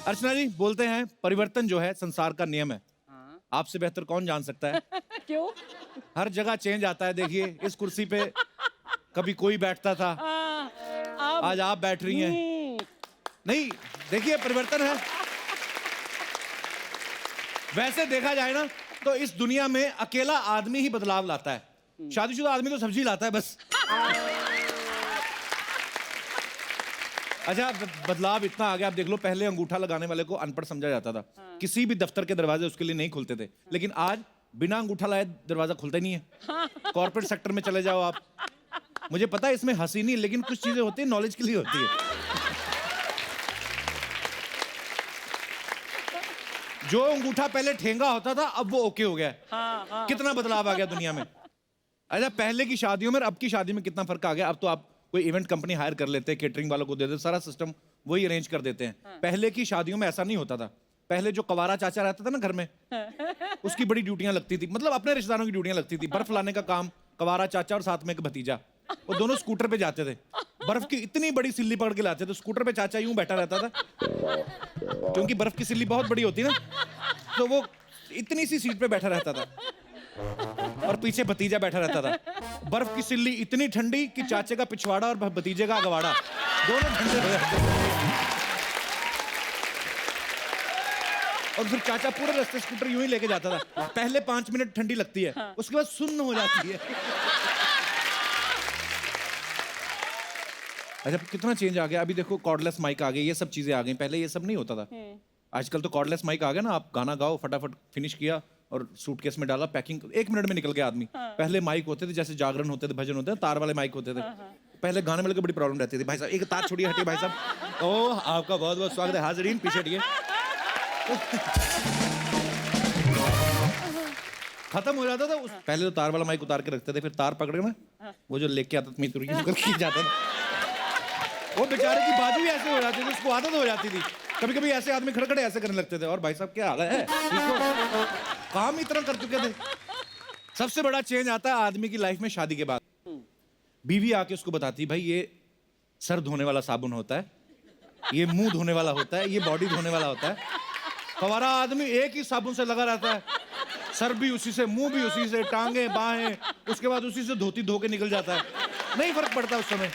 अर्चना जी बोलते हैं परिवर्तन जो है संसार का नियम है। हाँ। आपसे बेहतर कौन जान सकता है? क्यों? हर जगह चेंज आता है। देखिए इस कुर्सी पे कभी कोई बैठता था, अब आज आप बैठ रही हैं। नहीं, देखिए परिवर्तन है। वैसे देखा जाए ना तो इस दुनिया में अकेला आदमी ही बदलाव लाता है। शादीशुदा आदमी तो सब्जी लाता है बस। अच्छा, बदलाव इतना आ गया, आप देख लो, पहले अंगूठा लगाने वाले को अनपढ़ समझा जाता था। किसी भी दफ्तर के दरवाजे उसके लिए नहीं खुलते थे, लेकिन आज बिना अंगूठा लाए दरवाजा खुलता ही नहीं है। कॉर्पोरेट सेक्टर में चले जाओ आप, मुझे पता है इसमें हंसी नहीं, लेकिन कुछ चीजें होती है नॉलेज के लिए होती है। जो अंगूठा पहले ठेंगा होता था अब वो ओके हो गया है। कितना बदलाव आ गया दुनिया में। अच्छा, पहले की शादियों में और अब की शादी में कितना फर्क आ गया। अब तो आप कोई इवेंट कंपनी हायर कर लेते हैं, केटरिंग वालों को दे देते, सारा सिस्टम वही अरेंज कर देते हैं। पहले की शादियों में ऐसा नहीं होता था। पहले जो कवारा चाचा रहता था ना घर में, उसकी बड़ी ड्यूटियां लगती थी, मतलब अपने रिश्तेदारों की ड्यूटियां लगती थी। बर्फ लाने का काम कवारा चाचा और साथ में एक भतीजा, वो दोनों स्कूटर पे जाते थे। बर्फ की इतनी बड़ी सिल्ली पकड़ के लाते थे, स्कूटर पे चाचा यूं बैठा रहता था, क्योंकि बर्फ की सिल्ली बहुत बड़ी होती है ना, तो वो इतनी सी सीट पे बैठा रहता था और पीछे भतीजा बैठा रहता था। बर्फ की सिल्ली इतनी ठंडी कि चाचे का पिछवाड़ा और भतीजे का अगवाड़ा दोनों ठंडे हो जाते थे। और फिर चाचा पूरे रास्ते स्कूटर यूं ही लेके जाता था। पहले 5 मिनट ठंडी लगती है, उसके बाद सुन्न हो जाती है। अच्छा, कितना चेंज आ गया। अभी देखो कॉर्डलेस माइक आ गए, ये सब चीजें आ गई, पहले ये सब नहीं होता था। आजकल तो कॉर्डलेस माइक आ गया ना, आप गाना गाओ, फटाफट फिनिश किया और सूटकेस में डाला, पैकिंग 1 मिनट में निकल गया आदमी। पहले माइक होते थे, जैसे जागरण होते थे, भजन होते थे, तार वाले माइक होते थे। पहले गाने वाले को बड़ी प्रॉब्लम रहती थी, भाई साहब एक तार छोड़िए, हटिए भाई साहब। ओह, आपका बहुत बहुत स्वागत है, हाजरीन पीछे हटिए। खत्म हो जाता था उस पहले तो तार वाला माइक उतार के रखते थे, फिर तार पकड़ के ना वो जो लेके आता था मित्र जाता था, वो बेचारे की बाजू भी ऐसे हो जाती थी, उसको आदत हो जाती थी। कभी कभी ऐसे आदमी खड़े खड़े ऐसे करने लगते थे, और भाई साहब क्या हाल है, ठीक हो? काम इतना कर चुके थे। सबसे बड़ा चेंज आता है आदमी की लाइफ में शादी के बाद। बीवी आके उसको बताती, भाई ये सर धोने वाला साबुन होता है, ये मुंह धोने वाला होता है, ये बॉडी धोने वाला होता है। हमारा आदमी एक ही साबुन से लगा रहता है, सर भी उसी से, मुंह भी उसी से, टांगे बाहें, उसके बाद उसी से धोती धो के निकल जाता है, नहीं फर्क पड़ता उस समय।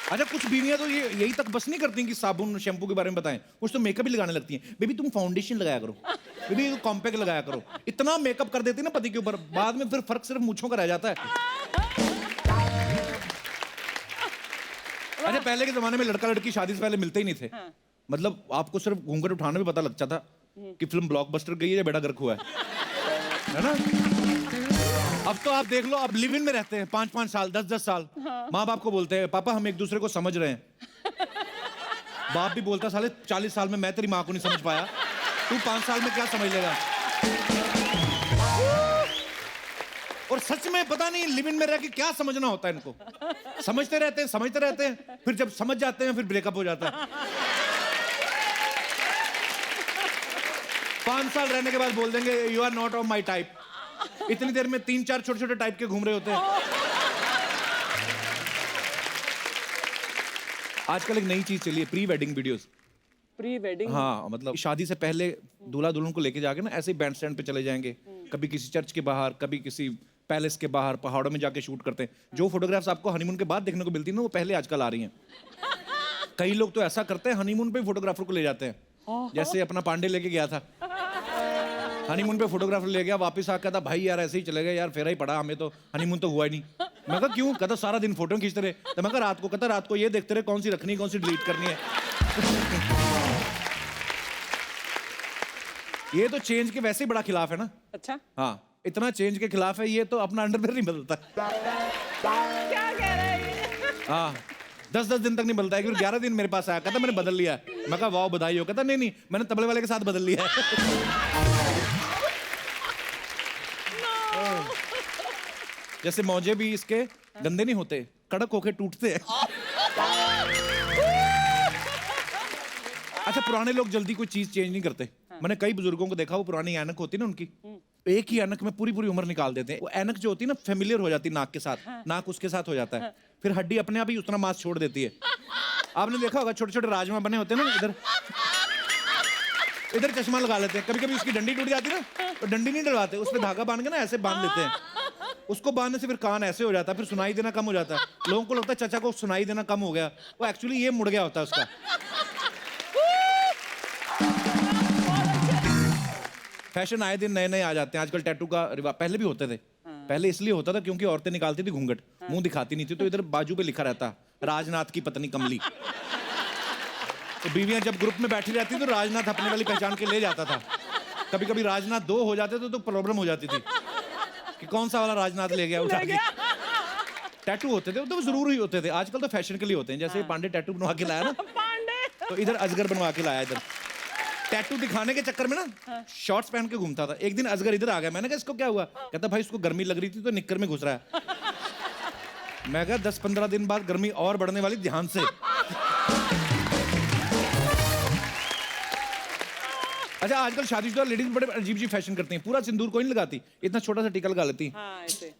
अच्छा, कुछ बीवियां तो ये यही तक बस नहीं करती कि साबुन शैम्पू के बारे में बताएं, कुछ तो मेकअप भी लगाने लगती हैं। बेबी तुम फाउंडेशन लगाया करो, बेबी कॉम्पैक्ट लगाया करो, इतना मेकअप कर देती ना पति के ऊपर, बाद में फिर फर्क सिर्फ मूंछों का रह जाता है। अच्छा, पहले के जमाने में लड़का लड़की शादी से पहले मिलते ही नहीं थे। मतलब आपको सिर्फ घूंघट उठाने में पता लगता था कि फिल्म ब्लॉकबस्टर गई है या बेड़ा गर्क हुआ है ना। अब तो आप देख लो, अब लिव इन में रहते हैं 5-5 साल, 10-10 साल। माँ बाप को बोलते हैं, पापा हम एक दूसरे को समझ रहे हैं। बाप भी बोलता, साले 40 साल में मैं तेरी माँ को नहीं समझ पाया, तू 5 साल में क्या समझ लेगा। और सच में पता नहीं लिव इन में रह के क्या समझना होता है इनको। समझते रहते हैं, समझते रहते हैं, फिर जब समझ जाते हैं फिर ब्रेकअप हो जाता है। 5 साल रहने के बाद बोल देंगे you are not of my type. इतनी देर में 3-4 छोटे छोटे टाइप के घूम रहे होते हैं। आजकल एक नई चीज चली है, pre wedding videos. Pre wedding? हाँ, मतलब शादी से पहले दूल्हा दुल्हन को लेके जाके ना ऐसे ही बैंड स्टैंड पे चले जाएंगे, कभी किसी चर्च के बाहर, कभी किसी पैलेस के बाहर, पहाड़ों में जाके शूट करते हैं। जो फोटोग्राफ्स आपको हनीमून के बाद देखने को मिलती है ना, वो पहले आजकल आ रही हैं। कई लोग तो ऐसा करते हैं, हनीमून पे फोटोग्राफर को ले जाते हैं। जैसे अपना पांडे लेके गया था हनीमून पे, फोटोग्राफर ले गया, वापस आकर था, भाई यार ऐसे ही चले गए यार, फेरा ही पड़ा, हमें तो हनीमून तो हुआ ही नहीं। मैं कहा क्यों? कहता सारा दिन फोटो खींचते रहे। तो मैं कहा रात को, कहता रात को ये देखते रहे कौन सी रखनी कौन सी डिलीट करनी है। ये तो चेंज के वैसे ही बड़ा खिलाफ है ना। अच्छा, हाँ, इतना चेंज के खिलाफ है ये, तो अपना अंडरवेयर नहीं बदलता। क्या कह रहे हैं? हाँ, 10-10 दिन तक नहीं बदलता है। 11 दिन मेरे पास आया, कहता मैंने बदल लिया। मैं कहा वाह बधाई हो। कहता नहीं नहीं, मैंने तबले वाले के साथ बदल लिया है। जैसे मौजे भी इसके गंदे नहीं होते, कड़क होके टूटते हैं। अच्छा, पुराने लोग जल्दी कोई चीज चेंज नहीं करते। मैंने कई बुजुर्गों को देखा, वो पुरानी ऐनक होती ना उनकी, एक ही ऐनक में पूरी पूरी उम्र निकाल देते हैं। वो ऐनक जो होती है ना, फेमिलियर हो जाती है नाक के साथ, नाक उसके साथ हो जाता है। फिर हड्डी अपने आप ही उतना मांस छोड़ देती है। आपने देखा होगा छोटे छोटे राजमा बने होते हैं ना, इधर इधर चश्मा लगा लेते हैं, कभी कभी उसकी डंडी टूट जाती है ना, तो डंडी नहीं डलवाते, उस पर धागा बांध के ना ऐसे बांध लेते हैं। उसको बांधने से फिर कान ऐसे हो जाता है, फिर सुनाई देना कम हो जाता है। लोगों को लगता है चाचा को सुनाई देना कम हो गया, वो एक्चुअली ये मुड़ गया होता है उसका। फैशन आए दिन नए नए आ जाते हैं। आजकल टैटू का रिवाज, पहले भी होते थे। पहले इसलिए होता था क्योंकि औरतें निकालती थी घूंघट, मुंह दिखाती नहीं थी, तो इधर बाजू पे लिखा रहता राजनाथ की पत्नी कमली। तो बीवियां जब ग्रुप में बैठी रहती तो राजनाथ अपने वाली पहचान के ले जाता था। कभी कभी राजनाथ 2 हो जाते थे तो प्रॉब्लम हो जाती थी कि कौन सा वाला राजनाथ ले गया उठा के। टैटू होते थे तो जरूरी होते थे। आजकल तो फैशन के लिए होते हैं। जैसे पांडे टैटू बनवा के लाया ना, तो इधर अजगर बनवा के लाया। इधर टैटू दिखाने के चक्कर में ना शॉर्ट्स पहन के घूमता था। एक दिन अजगर इधर आ गया, मैंने कहा इसको क्या हुआ? कहता भाई इसको गर्मी लग रही थी तो निक्कर में घुस रहा है। मैं कहा 10-15 दिन बाद गर्मी और बढ़ने वाली, ध्यान से। अच्छा, आजकल शादीशुदा लेडीज बड़े अजीब अजीब फैशन करती हैं। पूरा सिंदूर कोई नहीं लगाती, इतना छोटा सा टीका लगा लेती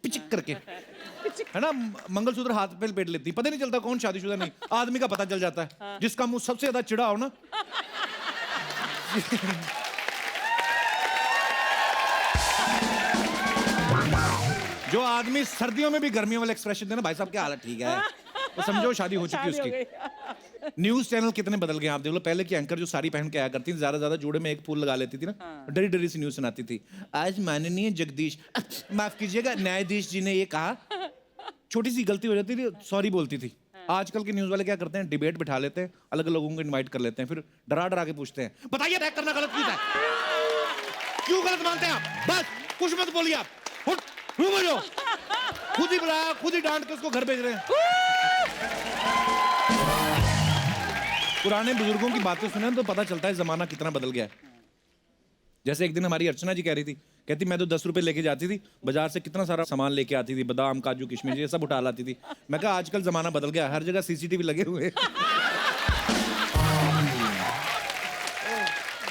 पिचिक करके, है ना। मंगलसूत्र हाथ पे लपेट लेती, पता नहीं चलता कौन शादीशुदा नहीं। आदमी का पता चल जाता है, जिसका मुंह सबसे ज्यादा चिढ़ा हो ना। जो आदमी सर्दियों में भी गर्मियों वाले एक्सप्रेशन देना, भाई साहब क्या हालत ठीक है, तो समझो शादी हो चुकी है उसकी। न्यूज चैनल कितने बदल गए आप देख लो। पहले की एंकर जो साड़ी पहन के आया करती थी, ज्यादा जोड़े में एक फूल लगा लेती थी ना, डरी डरी सी न्यूज सुनाती थी। आज माननीय जगदीश, माफ कीजिएगा, न्यायाधीश जी ने ये कहा। छोटी सी गलती हो जाती थी, सॉरी बोलती थी। आजकल के न्यूज वाले क्या करते हैं, डिबेट बिठा लेते हैं, अलग लोगों को इनवाइट कर लेते हैं, फिर डरा डरा के पूछते हैं, बताइए अटैक करना गलत क्यों था, क्यों गलत मानते हैं आप, बस कुछ मत बोलिए आप, खुद ही बुलाया, खुद ही डांट के उसको घर भेज रहे हैं। पुराने बुजुर्गों की बातें सुने तो पता चलता है जमाना कितना बदल गया है। जैसे एक दिन हमारी अर्चना जी कह रही थी, कहती मैं तो 10 रुपए लेके जाती थी बाजार से, कितना सारा सामान लेके आती थी, बादाम काजू किशमिश ये सब उठा लाती थी। मैं कहा आजकल जमाना बदल गया, हर जगह सीसीटीवी लगे हुए।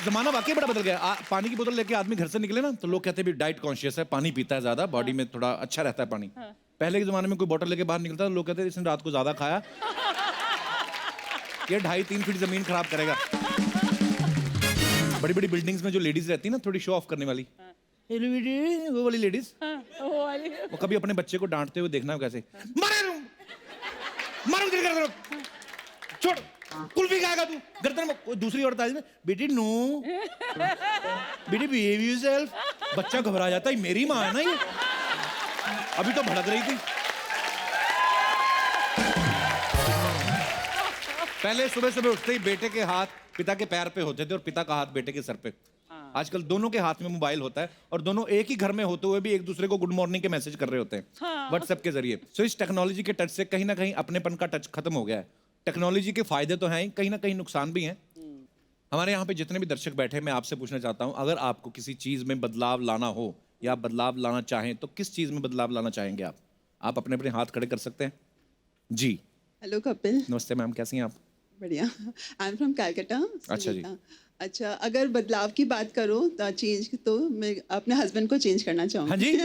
जमाना वाकई बड़ा बदल गया। पानी की बोतल लेके आदमी घर से निकले ना, तो लोग कहते हैं डाइट कॉन्शियस है, पानी पीता है ज्यादा, बॉडी में थोड़ा अच्छा रहता है पानी। पहले के जमाने में कोई बोतल लेके बाहर निकलता था, लोग कहते इसने रात को ज्यादा खाया, ये 2.5-3 फीट जमीन खराब करेगा। बड़ी बड़ी बिल्डिंग्स में जो लेडीज रहती है ना, थोड़ी शो ऑफ करने वाली, वो वाली लेडीज, वो कभी अपने बच्चे को डांटते हुए देखना कैसे, मारो छोड़, कुल्फी खाएगा तू, गर्दन में। कोई दूसरी औरत आई, बेटी नो, बेटी बिहेव योरसेल्फ। बच्चा घबरा जाता है, मेरी माँ है ना ये, अभी तो भड़क रही थी। पहले सुबह सुबह उठते ही बेटे के हाथ पिता के पैर पे होते थे और पिता का हाथ बेटे के सर पे। आजकल दोनों के हाथ में मोबाइल होता है और दोनों एक ही घर में होते हुए भी एक दूसरे को गुड मॉर्निंग के मैसेज कर रहे होते हैं व्हाट्सएप के जरिए। सो इस टेक्नोलॉजी के टच से कहीं ना कहीं अपनेपन का टच खत्म हो गया है। टेक्नोलॉजी के फायदे तो हैं ही, कहीं ना कहीं नुकसान भी हैं। हमारे यहाँ पे जितने भी दर्शक बैठे, मैं आपसे पूछना चाहता हूँ, अगर आपको किसी चीज में बदलाव लाना हो या आप बदलाव लाना चाहें तो किस चीज में बदलाव लाना चाहेंगे आप? आप अपने अपने हाथ खड़े कर सकते हैं जी। हेलो कपिल। नमस्ते मैम, कैसी हैं आप? बढ़िया। आई एम फ्रॉम कैलकाटा। अच्छा जी। अच्छा, अगर बदलाव की बात करो तो चेंज, तो मैं अपने हस्बैंड को चेंज करना चाहूँगी। हाँ जी।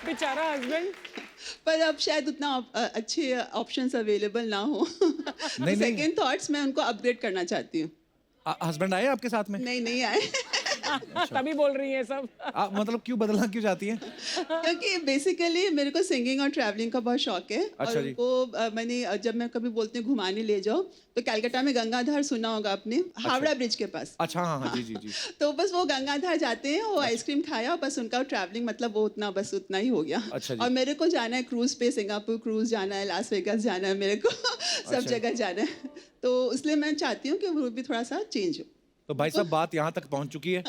बेचारा हस्बैंड। पर अब शायद उतना अच्छे ऑप्शंस अवेलेबल ना हो। नहीं। सेकंड थॉट्स मैं उनको अपग्रेड करना चाहती हूँ। हस्बैंड आए आपके साथ में? नहीं आए। तभी बोल रही है सब। मतलब क्यों बदलना क्यों चाहती हैं? क्योंकि बेसिकली मेरे को सिंगिंग और ट्रैवलिंग का बहुत शौक है। अच्छा और जी। वो मैंने जब मैं कभी बोलती हूँ घुमाने ले जाओ, तो कलकत्ता में गंगाधार सुना होगा आपने, हावड़ा ब्रिज के पास। अच्छा, हाँ जी। तो बस वो गंगाधार जाते हैं, वो आइसक्रीम खाया, बस उनका ट्रैवलिंग मतलब वो उतना ही हो गया। अच्छा जी। और मेरे को जाना है क्रूज पे, सिंगापुर क्रूज जाना है, लास वेगास जाना है, मेरे को सब जगह जाना है। तो इसलिए मैं चाहती हूँ कि वो भी थोड़ा सा चेंज हो। तो भाई साहब बात यहाँ तक पहुँच चुकी है।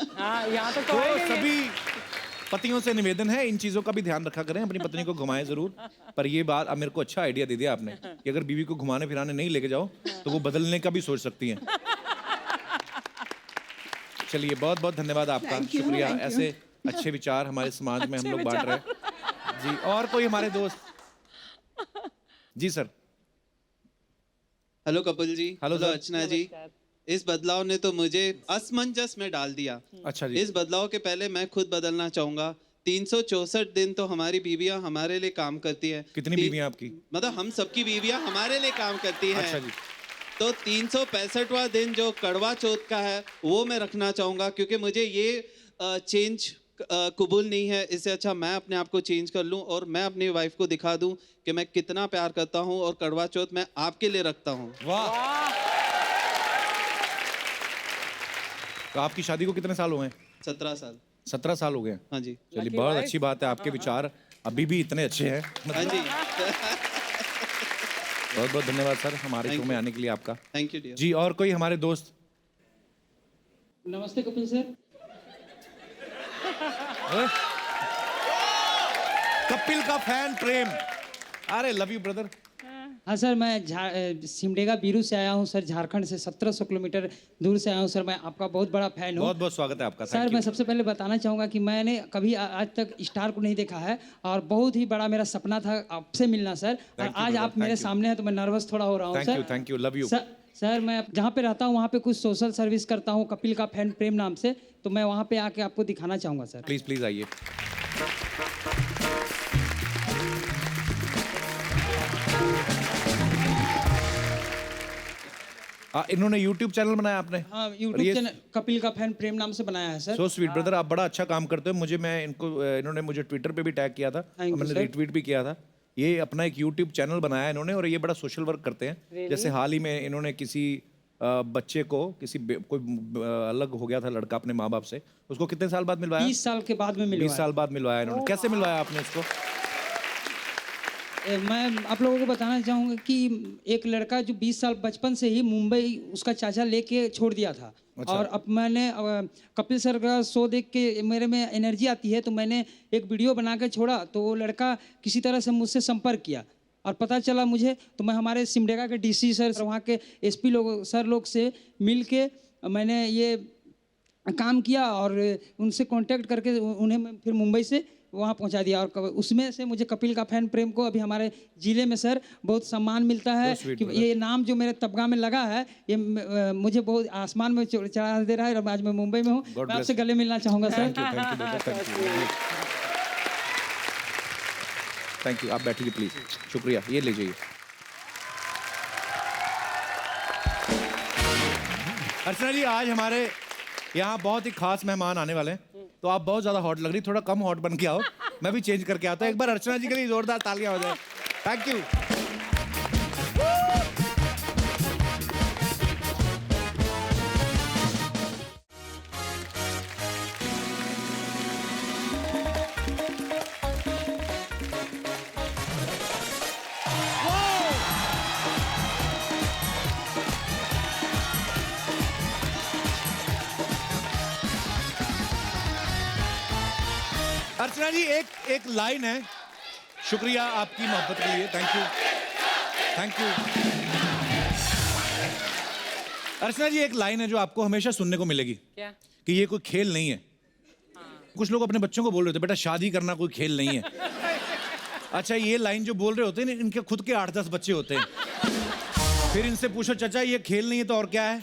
यहाँ तक तो सभी पतियों से निवेदन है, इन चीजों का भी ध्यान रखा करें, अपनी पत्नी को घुमाएं जरूर। पर ये बात अब मेरे को अच्छा आइडिया दे दिया आपने कि अगर बीवी को घुमाने फिराने नहीं लेके जाओ तो वो बदलने का भी सोच सकती हैं। चलिए, बहुत बहुत धन्यवाद आपका, शुक्रिया। ऐसे अच्छे विचार हमारे समाज में हम लोग बांट रहे हैं जी। और कोई हमारे दोस्त? जी sir. Hello Kapil ji. Hello sir. Archana ji. इस बदलाव ने तो मुझे असमंजस में डाल दिया। अच्छा जी। इस बदलाव के पहले मैं खुद बदलना चाहूंगा। 364 दिन तो हमारी बीवियां हमारे लिए काम करती है। कितनी बीवियां आपकी? मतलब हम सबकी बीवियां हमारे लिए काम करती हैं। अच्छा जी। तो 365वां दिन जो कड़वा चौथ का है वो मैं रखना चाहूँगा, क्योंकि मुझे ये चेंज कबूल नहीं है। इससे अच्छा मैं अपने आप को चेंज कर लूँ और मैं अपनी वाइफ को दिखा दूँ कि मैं कितना प्यार करता हूँ और कड़वा चौथ मैं आपके लिए रखता हूँ। वाह। तो आपकी शादी को कितने साल हुए हैं? 17 साल। 17 साल हो गए हैं। हाँ जी। चलिए, बहुत अच्छी बात है। आपके विचार अभी भी इतने अच्छे हैं। हाँ जी। बहुत बहुत धन्यवाद सर हमारे शो में आने के लिए आपका। Thank you dear. जी, और कोई हमारे दोस्त? नमस्ते कपिल सर। कपिल का फैन प्रेम। अरे लव यू ब्रदर। हाँ सर, मैं सिमडेगा बीरू से आया हूँ सर, झारखंड से 1700 किलोमीटर दूर से आया हूँ सर। मैं आपका बहुत बड़ा फैन हूँ। बहुत बहुत स्वागत है आपका। सर मैं सबसे पहले बताना चाहूँगा कि मैंने कभी आज तक स्टार को नहीं देखा है और बहुत ही बड़ा मेरा सपना था आपसे मिलना सर। और आज आप मेरे सामने हैं तो मैं नर्वस थोड़ा हो रहा हूँ sir. Thank you, love you. Sir मैं जहाँ पे रहता हूँ वहाँ पे कुछ सोशल सर्विस करता हूँ कपिल का फैन प्रेम नाम से, तो मैं वहाँ पे आके आपको दिखाना चाहूँगा सर। प्लीज प्लीज आइए। इन्होंने YouTube चैनल बनाया आपने? हाँ, YouTube चैनल कपिल का फैन प्रेम नाम से बनाया है सर। सो स्वीट ब्रदर, आप बड़ा अच्छा काम करते हो। इन्होंने मुझे ट्विटर पे भी टैग किया था, मैंने रीट्वीट भी किया था। ये अपना एक YouTube चैनल बनाया इन्होंने और ये बड़ा सोशल वर्क करते हैं। जैसे हाल ही में इन्होंने किसी बच्चे को कोई अलग हो गया था लड़का अपने माँ बाप से, उसको कितने साल बाद मिलवाया? 20 साल के बाद में मिलवाया। 20 साल बाद मिलवाया इन्होंने। कैसे मिलवाया आपने उसको? मैं आप लोगों को बताना चाहूँगा कि एक लड़का जो 20 साल बचपन से ही मुंबई उसका चाचा लेके छोड़ दिया था। अच्छा। और अब मैंने कपिल सर का शो देख के मेरे में एनर्जी आती है तो मैंने एक वीडियो बना के छोड़ा, तो वो लड़का किसी तरह से मुझसे संपर्क किया और पता चला मुझे, तो मैं हमारे सिमडेगा के डीसी सर, वहाँ के एसपी लोग से मिल के मैंने ये काम किया और उनसे कांटेक्ट करके उन्हें मैं फिर मुंबई से वहाँ पहुँचा दिया। और उसमें से मुझे कपिल का फैन प्रेम को अभी हमारे जिले में सर बहुत सम्मान मिलता है कि ये नाम जो मेरे तबगा में लगा है ये मुझे बहुत आसमान में चढ़ा दे रहा है। और आज मैं मुंबई में हूँ, मैं आपसे गले मिलना चाहूँगा सर। Thank you. आप बैठिए प्लीज। शुक्रिया। ये ले जाइए। अर्चना जी, आज हमारे यहाँ बहुत ही खास मेहमान आने वाले हैं, तो आप बहुत ज्यादा हॉट लग रही, थोड़ा कम हॉट बन के आओ। मैं भी चेंज करके आता हूँ। एक बार अर्चना जी के लिए जोरदार तालियां हो जाए। Thank you. अर्चना जी, एक लाइन है। शुक्रिया आपकी मोहब्बत के लिए। Thank you, thank you. Archana ji, एक लाइन है जो आपको हमेशा सुनने को मिलेगी। क्या? कि ये कोई खेल नहीं है। कुछ लोग अपने बच्चों को बोल रहे होते, बेटा शादी करना कोई खेल नहीं है। अच्छा, ये लाइन जो बोल रहे होते हैं इनके खुद के 8-10 बच्चे होते हैं। फिर इनसे पूछो चाचा ये खेल नहीं है तो और क्या है?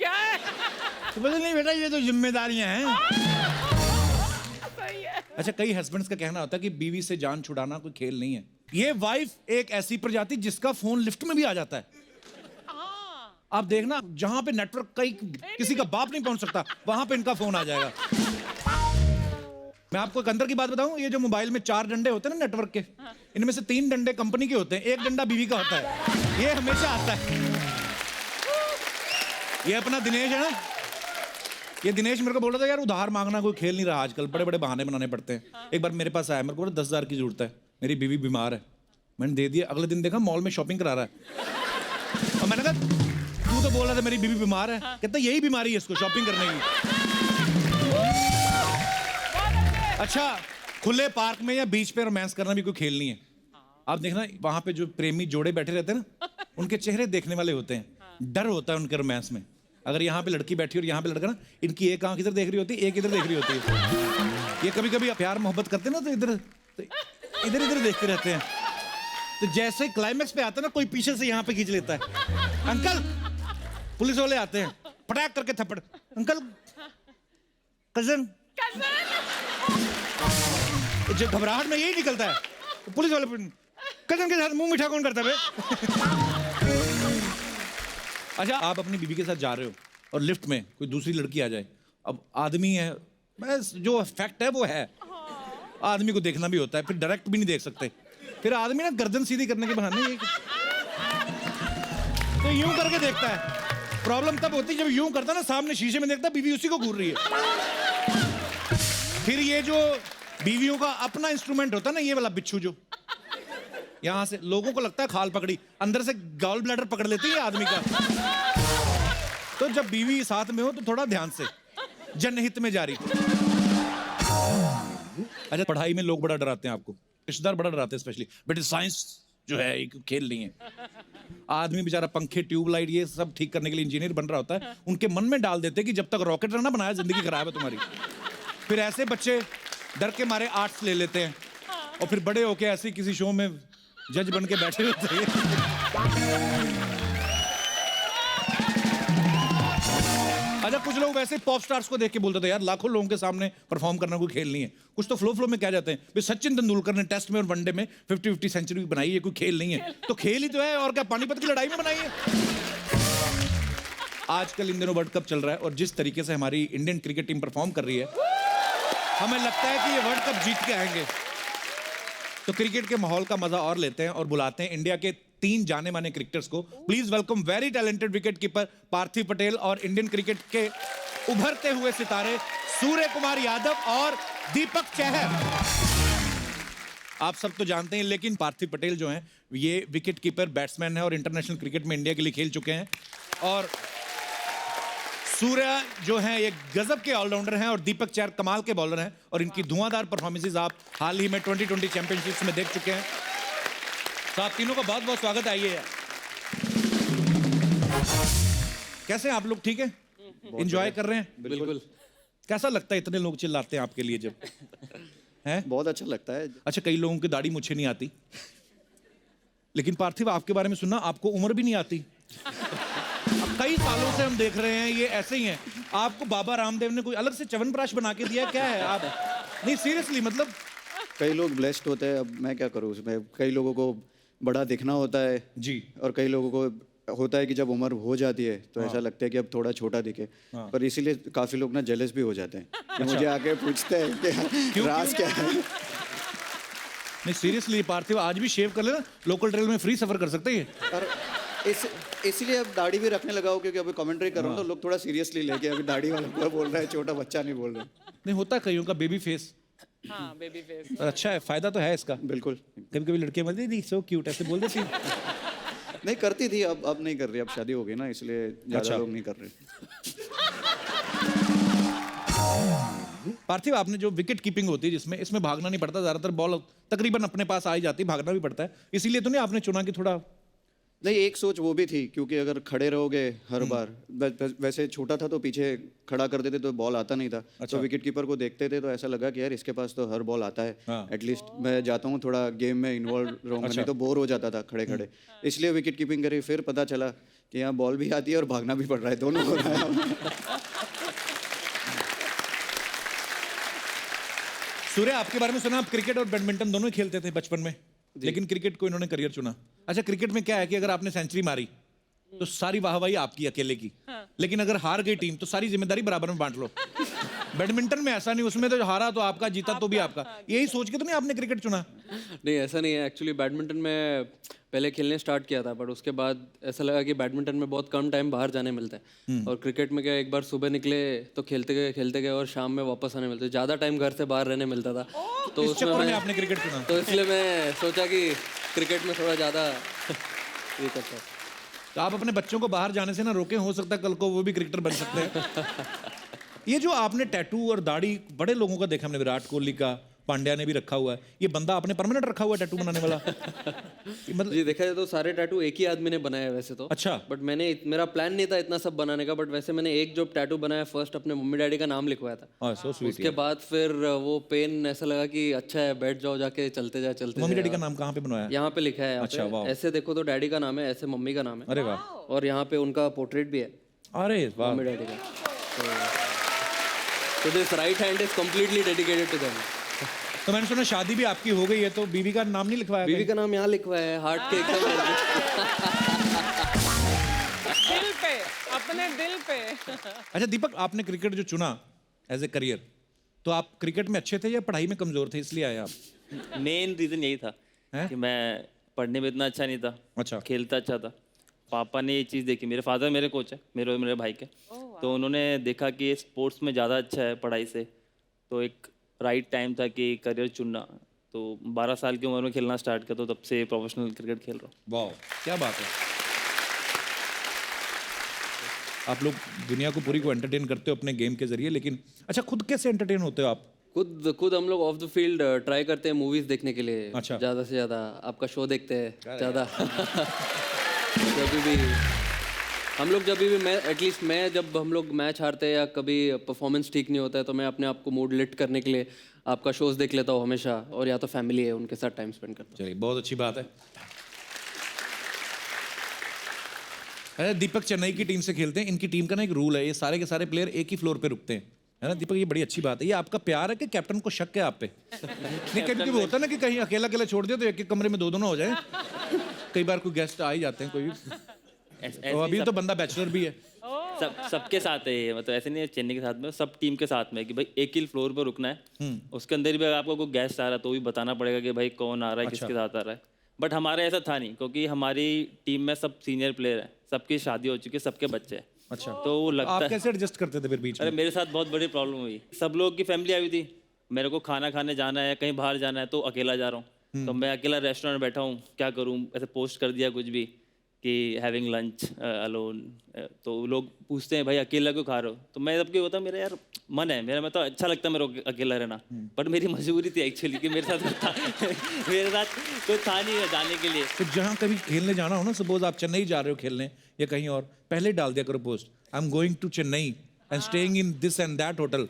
तो बोले नहीं बेटा ये तो जिम्मेदारियां हैं। अच्छा, कई हस्बैंड्स का कहना होता है कि बीवी से जान छुड़ाना कोई खेल नहीं है। ये वाइफ एक ऐसी प्रजाति जिसका फोन लिफ्ट में भी आ जाता है। आप देखना, जहां पे नेटवर्क किसी का बाप नहीं पहुंच सकता, वहां पे इनका फोन आ जाएगा। मैं आपको एक अंदर की बात बताऊं, ये जो मोबाइल में 4 डंडे होते हैं ना नेटवर्क के, इनमें से 3 डंडे कंपनी के होते हैं, 1 डंडा बीवी का होता है। ये हमेशा आता है। ये अपना दिनेश है ना, ये दिनेश मेरे को बोल रहा था यार उधार मांगना कोई खेल नहीं रहा आजकल, बड़े बड़े बहाने बनाने पड़ते हैं। एक बार मेरे पास आया, मेरे को 10,000 की जरूरत है, मेरी बीवी बीमार है। मैंने दे दिया। अगले दिन देखा मॉल में शॉपिंग करा रहा है। और मैंने कहा तू तो बोल रहा था मेरी बीवी बीमार है। कहता यही बीमारी है इसको, शॉपिंग करने की। अच्छा, खुले पार्क में या बीच पे रोमांस करना भी कोई खेल नहीं है। आप देखना वहां पे जो प्रेमी जोड़े बैठे रहते हैं ना, उनके चेहरे देखने वाले होते हैं। डर होता है उनके रोमांस में। अगर यहाँ पे लड़की बैठी और यहाँ पे लड़का ना, इनकी एक आंख इधर देख रही होती है, एक इधर देख रही होती है। ये कभी कभी प्यार मोहब्बत करते हैं ना, तो इधर देखते रहते हैं। तो जैसे क्लाइमेक्स पे आता है ना, कोई पीछे से यहाँ पे खींच लेता है। अंकल, पुलिस वाले आते हैं, पटाक करके थप्पड़। Uncle, cousin. जो घबराहट में यही निकलता है। पुलिस वाले कजन के साथ मुंह मीठा कौन करता है बे? अच्छा, आप अपनी बीवी के साथ जा रहे हो और लिफ्ट में कोई दूसरी लड़की आ जाए, अब आदमी है, बस जो फैक्ट है वो है, आदमी को देखना भी होता है, फिर डायरेक्ट भी नहीं देख सकते, फिर आदमी ना गर्दन सीधी करने के बहाने ये तो यूं करके देखता है। प्रॉब्लम तब होती है जब यूं करता ना, सामने शीशे में देखता बीवी उसी को घूर रही है। फिर ये जो बीवियों का अपना इंस्ट्रूमेंट होता है ना, ये वाला बिच्छू जो यहां से लोगों को लगता है खाल पकड़ी, अंदर से गॉल ब्लैडर पकड़ लेती है आदमी का। तो जब बीवी साथ में हो तो थोड़ा ध्यान से, जनहित में जारी। अच्छा, पढ़ाई में लोग बड़ा डराते हैं आपको, रिश्तेदार बड़ा डराते हैं स्पेशली, बेटे साइंस जो है एक खेल नहीं है। आदमी बेचारा पंखे ट्यूबलाइट ये सब ठीक करने के लिए इंजीनियर बन रहा होता है, उनके मन में डाल देते हैं कि जब तक रॉकेट ना बनाया जिंदगी खराब है तुम्हारी। फिर ऐसे बच्चे डर के मारे आर्ट्स ले लेते हैं और फिर बड़े होके ऐसे किसी शो में जज बन के बैठे होते हैं। अच्छा, कुछ लोग वैसे पॉप स्टार्स को देख के बोलते थे यार लाखों लोगों के सामने परफॉर्म करना कोई खेल नहीं है। कुछ तो फ्लो में कह जाते हैं भाई सचिन तेंदुलकर ने टेस्ट में और वनडे में 50-50 सेंचुरी बनाई है, कोई खेल नहीं है। तो खेल ही तो है, और क्या पानीपत की लड़ाई में बनाई है। आजकल इन दिनों वर्ल्ड कप चल रहा है और जिस तरीके से हमारी इंडियन क्रिकेट टीम परफॉर्म कर रही है, हमें लगता है कि ये वर्ल्ड कप जीत के आएंगे। तो क्रिकेट के माहौल का मजा और लेते हैं और बुलाते हैं इंडिया के 3 जाने माने क्रिकेटर्स को। Please welcome very talented wicket keeper Parthiv Patel और इंडियन क्रिकेट के उभरते हुए सितारे सूर्य कुमार यादव और दीपक चहर। आप सब तो जानते हैं, लेकिन पार्थिव पटेल जो हैं ये विकेट कीपर बैट्समैन है और इंटरनेशनल क्रिकेट में इंडिया के लिए खेल चुके हैं। और सूर्य जो हैं ये गजब के ऑलराउंडर हैं और दीपक चहर कमाल के बॉलर हैं और इनकी धुआंधार परफॉर्मेंसेस आप हाल ही में 2020 चैंपियनशिप्स में देख चुके हैं। तो आप तीनों का बहुत बहुत स्वागत है। आइए। कैसे हैं आप लोग? ठीक है, एंजॉय कर रहे हैं? बिल्कुल। कैसा लगता है इतने लोग चिल्लाते हैं आपके लिए जब हैं? बहुत अच्छा लगता है। अच्छा, कई लोगों की दाढ़ी मुझे नहीं आती, लेकिन पार्थिव आपके बारे में सुनना, आपको उम्र भी नहीं आती। अब कई सालों से हम देख रहे हैं ये ऐसे ही हैं। आपको बाबा रामदेव ने कोई अलग से च्यवनप्राश बना के दिया, क्या है आप? नहीं सीरियसली, मतलब कई लोग ब्लेस्ड होते हैं, अब मैं क्या करूँ उसमें। कई लोगों को बड़ा दिखना होता है जी, और कई लोगों को होता है कि जब उम्र हो जाती है तो ऐसा लगता है कि अब थोड़ा छोटा दिखे। पर इसीलिए काफी लोग ना जेलस भी हो जाते हैं कि मुझे आके पूछते हैं कि राज क्या है। नहीं सीरियसली पार्थिव, आज भी शेव कर लेना, लोकल ट्रेन में फ्री सफर कर सकते हैं ये। और इसीलिए अब दाढ़ी भी रखने लगा हूँ, क्योंकि अभी कमेंट्री कर रहा हूँ तो लोग थोड़ा सीरियसली लेके अभी दाढ़ी वाला पूरा बोल रहा है, छोटा बच्चा नहीं बोल रहा। नहीं होता कईयों का बेबी फेस, हाँ बेबी फेस। अच्छा है, फायदा तो है इसका। बिल्कुल। कभी कभी लड़कियां बोलती थी सो क्यूट, ऐसे बोल देती। नहीं करती थी, अब नहीं कर रही, अब शादी हो गई ना, इसलिए ज्यादा अच्छा। लोग नहीं कर रहे। पार्थिव, आपने जो विकेट कीपिंग होती है जिसमें इसमें भागना नहीं पड़ता, ज्यादातर बॉल तकरीबन अपने पास आ ही जाती, भागना भी पड़ता है, इसीलिए तो नहीं आपने चुना कि थोड़ा? नहीं, एक सोच वो भी थी, क्योंकि अगर खड़े रहोगे हर बार, वैसे छोटा था तो पीछे खड़ा कर देते तो बॉल आता नहीं था। तो विकेट कीपर को देखते थे तो ऐसा लगा कि यार इसके पास तो हर बॉल आता है, एटलीस्ट मैं जाता हूँ थोड़ा गेम में इन्वॉल्व रहूंगा, नहीं तो बोर हो जाता था खड़े खड़े। इसलिए विकेट कीपिंग करी, फिर पता चला कि यहाँ बॉल भी आती है और भागना भी पड़ रहा है, दोनों हो रहा है। सूर्य, आपके बारे में सुना, आप क्रिकेट और बैडमिंटन दोनों ही खेलते थे बचपन में, लेकिन क्रिकेट को इन्होंने करियर चुना। अच्छा, क्रिकेट में क्या है कि अगर आपने सेंचुरी मारी तो सारी वाहवाही आपकी अकेले की, लेकिन अगर हार गई टीम तो सारी जिम्मेदारी बराबर में बांट लो। बैडमिंटन में ऐसा नहीं, उसमें तो हारा तो आपका, जीता तो भी आपका। यही सोच के तो नहीं आपने क्रिकेट चुना? नहीं, ऐसा नहीं है। एक्चुअली बैडमिंटन में पहले खेलने स्टार्ट किया था, बट उसके बाद ऐसा लगा कि बैडमिंटन में बहुत कम टाइम बाहर जाने मिलता है, और क्रिकेट में क्या, एक बार सुबह निकले तो खेलते गए और शाम में वापस आने मिलते, ज़्यादा टाइम घर से बाहर रहने मिलता था। तो इस उसमें चक्कर में आपने क्रिकेट चुना? तो इसलिए मैं सोचा कि क्रिकेट में थोड़ा ज़्यादा ये करता। तो आप अपने बच्चों को बाहर जाने से ना रोकें, हो सकता है कल को वो भी क्रिकेटर बन सकते हैं। ये जो आपने टैटू और दाढ़ी बड़े लोगों का देखा, हमने विराट कोहली का, पांड्या ने भी रखा हुआ है, ये बंदा आपने परमानेंट रखा हुआ है टैटू बनाने वाला? मतलब जी, देखा जाए तो सारे टैटू एक ही आदमी ने बनाए हैं वैसे तो। अच्छा। बट मेरा प्लान नहीं था इतना सब बनाने का, बट वैसे मैंने एक जो टैटू बनाया फर्स्ट अपने मम्मी डैडी का नाम लिखवाया था। So sweet. उसके बाद फिर वो पेन ऐसा लगा कि अच्छा है, बैठ जाओ जाके, चलते मम्मी डैडी का नाम कहाँ पे बनवाया? यहाँ पे लिखा है। अच्छा, वाह। ऐसे देखो तो डैडी का नाम है, ऐसे मम्मी का नाम है। अरे वाह। और यहाँ पे उनका पोर्ट्रेट भी है, अरे वाह, मम्मी डैडी का। तो this right hand is completely dedicated to them. तो मैंने सुना शादी भी आपकी हो गई है, तो बीवी का नाम नहीं लिखवाया? बीवी का नाम यहाँ लिखवा है, हार्ट के एकदम दिल पे, अपने दिल पे। अच्छा दीपक, आपने क्रिकेट जो चुना एज ए करियर, तो आप क्रिकेट में अच्छे थे या पढ़ाई में कमजोर थे इसलिए आए आप? मेन रीज़न यही था हैं? कि मैं पढ़ने में इतना अच्छा नहीं था, अच्छा। खेलता अच्छा था। पापा ने ये चीज़ देखी, मेरे फादर मेरे कोच है, मेरे और मेरे भाई के, तो उन्होंने देखा कि स्पोर्ट्स में ज़्यादा अच्छा है पढ़ाई से, तो एक राइट टाइम था कि करियर चुनना। तो 12 साल की उम्र में खेलना स्टार्ट किया, तो तब से प्रोफेशनल क्रिकेट खेल रहा हूँ। वाह, क्या बात है। आप लोग दुनिया को पूरी को एंटरटेन करते हो अपने गेम के जरिए, लेकिन अच्छा खुद कैसे एंटरटेन होते हो आप? खुद हम लोग ऑफ द फील्ड ट्राई करते हैं मूवीज देखने के लिए। अच्छा। ज़्यादा से ज़्यादा आपका शो देखते हैं ज़्यादा। जब भी मैं एटलीस्ट जब हम लोग मैच हारते हैं या कभी परफॉर्मेंस ठीक नहीं होता है, तो मैं अपने आप को मूड लिफ्ट करने के लिए आपका शोज देख लेता हूँ हमेशा, और या तो फैमिली है उनके साथ टाइम स्पेंड करता हूँ। चलिए, बहुत अच्छी बात है। अरे दीपक चेन्नई की टीम से खेलते हैं, इनकी टीम का ना एक रूल है, ये सारे के सारे प्लेयर एक ही फ्लोर पे रुकते हैं, है ना दीपक? ये बड़ी अच्छी बात है। ये आपका प्यार है कि कैप्टन को शक है आप पे? नहीं, कभी कभी होता है ना कि कहीं अकेला अकेला छोड़ दिया तो एक एक कमरे में दो दोनों हो जाए। कई बार कोई गेस्ट आ ही जाते हैं, कोई तो अभी तो बंदा बैचलर भी है। सबके साथ है ये, मतलब ऐसे नहीं है चेन्नई के साथ में, सब टीम के साथ में है कि भाई एक ही फ्लोर पर रुकना है। उसके अंदर भी अगर आपको कोई गेस्ट आ रहा है तो भी बताना पड़ेगा कि भाई कौन आ रहा है, किसके साथ आ रहा है। बट हमारे ऐसा था नहीं, क्योंकि हमारी टीम में सब सीनियर प्लेयर हैं, सबकी शादी हो चुकी है, सबके बच्चे हैं। अच्छा, तो वो लगता आप है। कैसे एडजस्ट करते थे फिर बीच अरे में? मेरे साथ बहुत बड़ी प्रॉब्लम हुई। सब लोग की फैमिली आई हुई थी, मेरे को खाना खाने जाना है, कहीं बाहर जाना है, तो अकेला जा रहा हूँ। तो मैं अकेला रेस्टोरेंट बैठा हूँ, क्या करूँ? ऐसे पोस्ट कर दिया कुछ भी कि हैविंग लंच अलोन, तो लोग पूछते हैं भाई अकेला क्यों खा रहे हो? तो मैं सबके होता मेरा यार मन है मेरा, मैं तो अच्छा लगता है मेरे को अकेला रहना, बट मेरी मजबूरी थी एक्चुअली कि मेरे साथ कोई था नहीं जाने के लिए। तो जहाँ कभी खेलने जाना हो ना, सपोज आप चेन्नई जा रहे हो खेलने या कहीं और, पहले डाल दिया करो post, I am going to Chennai and staying in this and that hotel.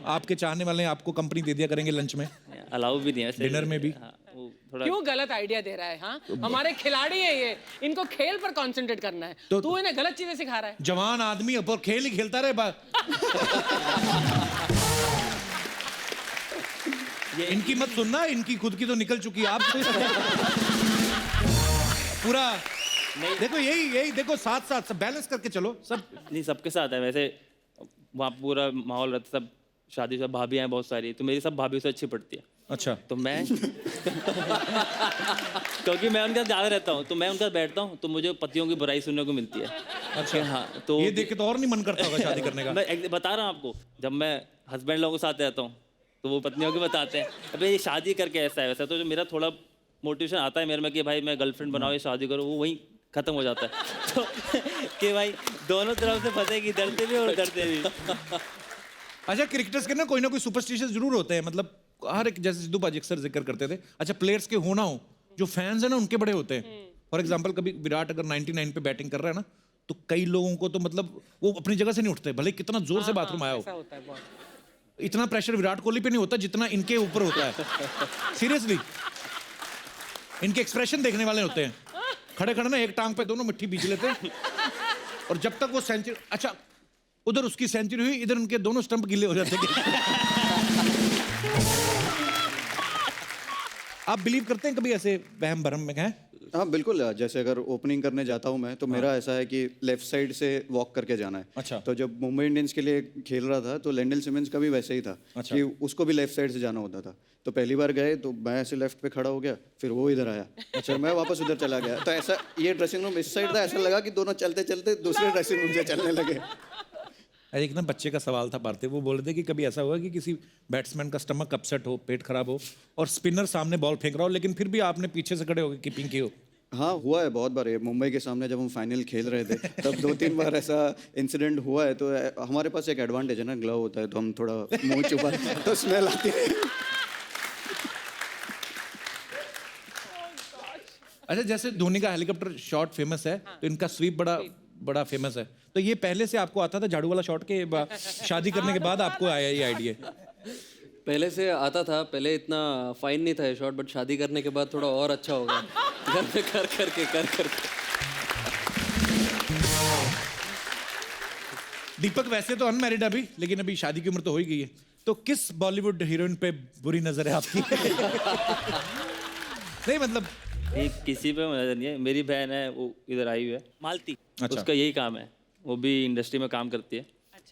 आपके चाहने वाले आपको कंपनी दे दिया करेंगे लंच में, अलाउ भी नहीं है वैसे। डिनर में भी। हाँ, वो थोड़ा क्यों गलत आइडिया दे रहा है? हाँ, हमारे खिलाड़ी है ये, इनको खेल पर कंसंट्रेट करना है, तो तू इन्हें गलत चीजें सिखा रहा है। जवान आदमी ऊपर खेल ही खेलता रहे इनकी मत सुनना, इनकी खुद की तो निकल चुकी है। आप पूरा नहीं। देखो यही देखो, साथ साथ सब बैलेंस करके चलो सब। नहीं, सबके साथ है वैसे, वहाँ पूरा माहौल रहता, सब शादी से भाभी हैं बहुत सारी, तो मेरी सब भाभी से अच्छी पड़ती है। अच्छा, तो मैं क्योंकि मैं उनके साथ ज़्यादा रहता हूँ, तो मैं उनके साथ बैठता हूँ, तो मुझे पतियों की बुराई सुनने को मिलती है। अच्छा। हाँ, तो ये देख के तो और नहीं मन करता होगा शादी करने का। मैं बता रहा हूँ आपको, जब मैं हस्बैंड लोगों के साथ रहता हूँ तो वो पत्नियों के बताते हैं अबे ये शादी करके ऐसा है वैसा, तो जो मेरा थोड़ा मोटिवेशन आता है मेरे में कि भाई मैं गर्लफ्रेंड बनाओ, ये शादी करो, वो वहीं खत्म हो जाता है। तो कि भाई दोनों तरफ से फंसेगी, डरते भी और डरते भी। अच्छा, क्रिकेटर्स के ना कोई सुपरस्टिशियस जरूर होते हैं, मतलब हर एक, जैसे सिद्धू पाजी अक्सर जिक्र करते थे। अच्छा, प्लेयर्स के होना हो, जो फैंस है ना उनके बड़े होते हैं। फॉर एग्जाम्पल, कभी विराट अगर 99 पे बैटिंग कर रहा है ना, तो कई लोगों को तो मतलब वो अपनी जगह से नहीं उठते, भले कितना जोर से बाथरूम आया ऐसा हो। होता है बहुत। इतना प्रेशर विराट कोहली पे नहीं होता जितना इनके ऊपर होता है। सीरियसली, इनके एक्सप्रेशन देखने वाले होते हैं। खड़े खड़े ना एक टांग पे दोनों मिट्टी बीच लेते हैं, और जब तक वो सेंचुरी, अच्छा उधर उसकी सेंचुरी हुई, इधर उनके दोनों स्टंप गिले हो जाते हैं। आप बिलीव करते हैं कभी ऐसे वहम भरम में? हैं? हाँ बिल्कुल, जैसे अगर ओपनिंग करने जाता हूँ मैं, तो मेरा ऐसा है कि लेफ्ट साइड से वॉक करके जाना है। अच्छा। तो जब मुंबई इंडियंस के लिए खेल रहा था तो लेंडल सिमंस का भी वैसे ही था। अच्छा। कि उसको भी लेफ्ट साइड से जाना होता था। तो पहली बार गए तो मैं ऐसे लेफ्ट पे खड़ा हो गया, फिर वो इधर आया, अच्छा मैं वापस उधर चला गया। तो ऐसा, ये ड्रेसिंग रूम इस साइड था, ऐसा लगा कि दोनों चलते चलते दूसरे ड्रेसिंग रूम से चलने लगे। एक ना बच्चे का सवाल था पार्थे, वो बोल रहे थे कि कभी ऐसा हुआ कि किसी बैट्समैन का स्टमक अपसेट हो, पेट खराब हो, और स्पिनर सामने बॉल फेंक रहा हो, लेकिन फिर भी आपने पीछे से खड़े होकर कीपिंग की हो? हाँ हुआ है बहुत बार। ये मुंबई के सामने जब हम फाइनल खेल रहे थे तब 2-3 बार ऐसा इंसिडेंट हुआ है। तो हमारे पास एक एडवांटेज है ना, ग्लव होता है, तो हम थोड़ा मुंह छुपा तो स्मेल आती है। अच्छा, जैसे धोनी का हेलीकॉप्टर शॉट फेमस है, तो इनका स्वीप बड़ा बड़ा फेमस है। तो ये पहले से आपको आता था झाड़ू वाला शॉट के शादी करने के बाद आपको आया ये आइडिया? पहले से आता था, पहले इतना फाइन नहीं था ये शॉट, बट शादी करने के बाद थोड़ा और अच्छा हो गया। घर में कर करके दीपक वैसे तो अनमैरिड अभी, लेकिन अभी शादी की उम्र तो हो ही गई है, तो किस बॉलीवुड हीरोइन पे बुरी नजर है आपकी? नहीं मतलब ये किसी पे नजर नहीं है। मेरी बहन है, वो इधर आई हुई है, मालती। अच्छा। उसका यही काम है, वो भी इंडस्ट्री में काम करती है।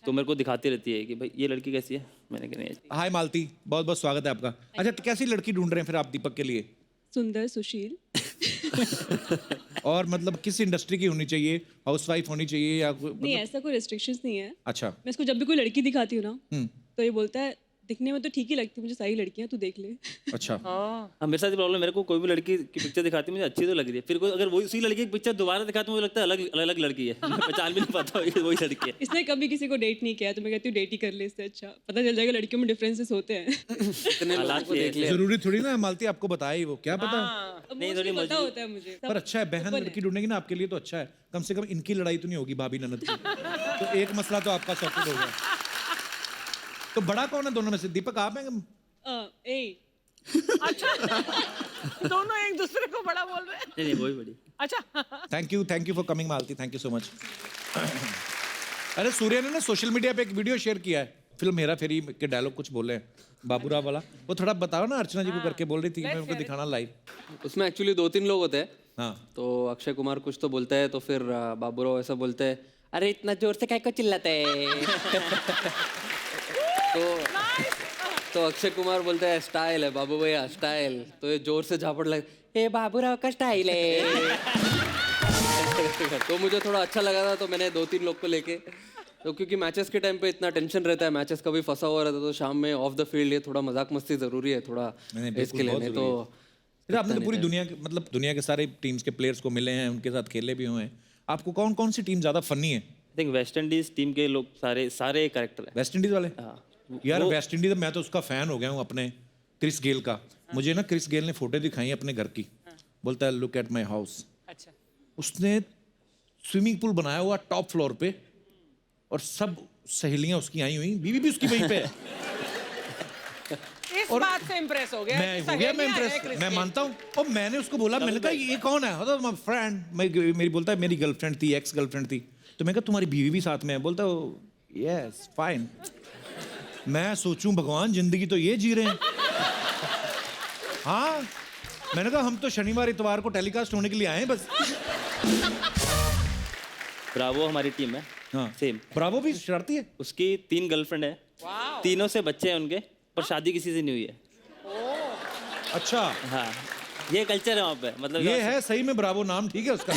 तो मेरे को दिखाती रहती है कि भाई ये लड़की कैसी है। मैंने कहा नहीं। हाय मालती, बहुत बहुत स्वागत है आपका। अच्छा, तो कैसी लड़की ढूंढ रहे हैं फिर आप दीपक के लिए? सुंदर, सुशील। और मतलब किस इंडस्ट्री की होनी चाहिए? हाउसवाइफ होनी चाहिए या नहीं, ऐसा कोई रेस्ट्रिक्शंस नहीं है। अच्छा। मैं इसको जब भी कोई लड़की दिखाती हूँ ना, तो ये बोलता है दिखने में तो ठीक ही लगती है, मुझे सारी लड़कियां तू देख ले। अच्छा। हाँ, मेरे साथ प्रॉब्लम, मेरे को कोई भी लड़की की पिक्चर दिखाती है मुझे अच्छी तो लग रही है, फिर कोई अगर वही उसी लड़की की पिक्चर दोबारा दिखाती है मुझे लगता है अलग अलग लड़की है। मैं पहचान भी नहीं पाता ये वही लड़की है। इसने कभी किसी को डेट नहीं किया, तो मैं कहती हूँ डेट ही कर ले, इससे अच्छा पता चल जाएगा लड़कियों में डिफरेंसेस होते हैं। इतने लोगों को देख लिया। जरूरी थोड़ी ना मालती आपको बताए वो, क्या पता। नहीं, थोड़ी पता होता है मुझे। पर अच्छा है, बहन लड़की ढूंढेगी ना आपके लिए तो अच्छा है। कम से कम इनकी लड़ाई तो नहीं होगी भाभी ननद की। तो एक मसला तो आपका सॉर्टेड हो गया। तो बड़ा कौन है दोनों में से? दीपक आप हैं? अच्छा, दोनों एक दूसरे को बड़ा बोल रहे हैं। नहीं वही बड़ी। अच्छा। Thank you for coming Malti, thank you so much. अरे सूर्य ने ना सोशल मीडिया पे एक वीडियो शेयर किया है, फिल्म हेरा फेरी के डायलॉग कुछ बोले हैं बाबूराव वाला। वो थोड़ा बताओ ना, अर्चना जी को करके बोल रही थी मैं उनको दिखाना लाइव। उसमें एक्चुअली 2-3 लोग होते हैं। हाँ। तो अक्षय कुमार कुछ तो बोलता है, तो फिर बाबूराव ऐसा बोलते हैं, अरे इतना जोर से काय को चिल्लाते है। तो अक्षय कुमार बोलता है स्टाइल है बाबू भैया, स्टाइल। तो ये जोर से झापड़ लग, ये बाबूराव का स्टाइल है। तो मुझे थोड़ा अच्छा लगा था, तो मैंने 2-3 लोग को लेके, तो क्योंकि मैचेस के टाइम पे इतना टेंशन रहता है, मैचेस कभी फंसा हुआ रहता है, तो शाम में ऑफ द फील्ड ये थोड़ा मजाक मस्ती जरूरी है थोड़ा इसके लिए। नहीं तो आपने तो पूरी दुनिया के मतलब दुनिया के सारे टीम्स के प्लेयर्स को मिले हैं, उनके साथ खेले भी हुए हैं। आपको कौन कौन सी टीम ज्यादा फनी है? I think West Indies team के लोग सारे कैरेक्टर है। वेस्ट इंडीज वाले? हाँ। यार वेस्ट इंडीज मैं तो उसका फैन हो गया हूँ अपने क्रिस गेल का। मुझे ना क्रिस गेल ने फोटो दिखाई अपने घर की, बोलता है लुक एट माय हाउस। अच्छा। उसने स्विमिंग पूल बनाया हुआ टॉप फ्लोर पे, और सब सहेलियां उसकी आई हुई, बीवी भी उसकी वहीं पे है। इस बात से इम्प्रेस हो गया। मैं हो गया, मैं इम्प्रेस, मैं मानता हूँ। और मैंने उसको बोला, मैंने कहा ये कौन है? My friend. मेरी बोलता है मेरी गर्लफ्रेंड थी, एक्स गर्लफ्रेंड थी। तो मैं कहा तुम्हारी बीवी भी साथ में है? बोलता यस फाइन। मैं सोचूं भगवान जिंदगी तो ये जी रहे हैं। हाँ, मैंने कहा हम तो शनिवार इतवार को टेलीकास्ट होने के लिए आए हैं बस। ब्रावो हमारी टीम है। हाँ सेम। ब्रावो भी शरारती है। उसकी 3 गर्लफ्रेंड है, तीनों से बच्चे हैं उनके, पर शादी किसी से नहीं हुई है। अच्छा। हाँ, ये कल्चर है वहाँ पे, मतलब ये है सही में ब्रावो, नाम ठीक है उसका।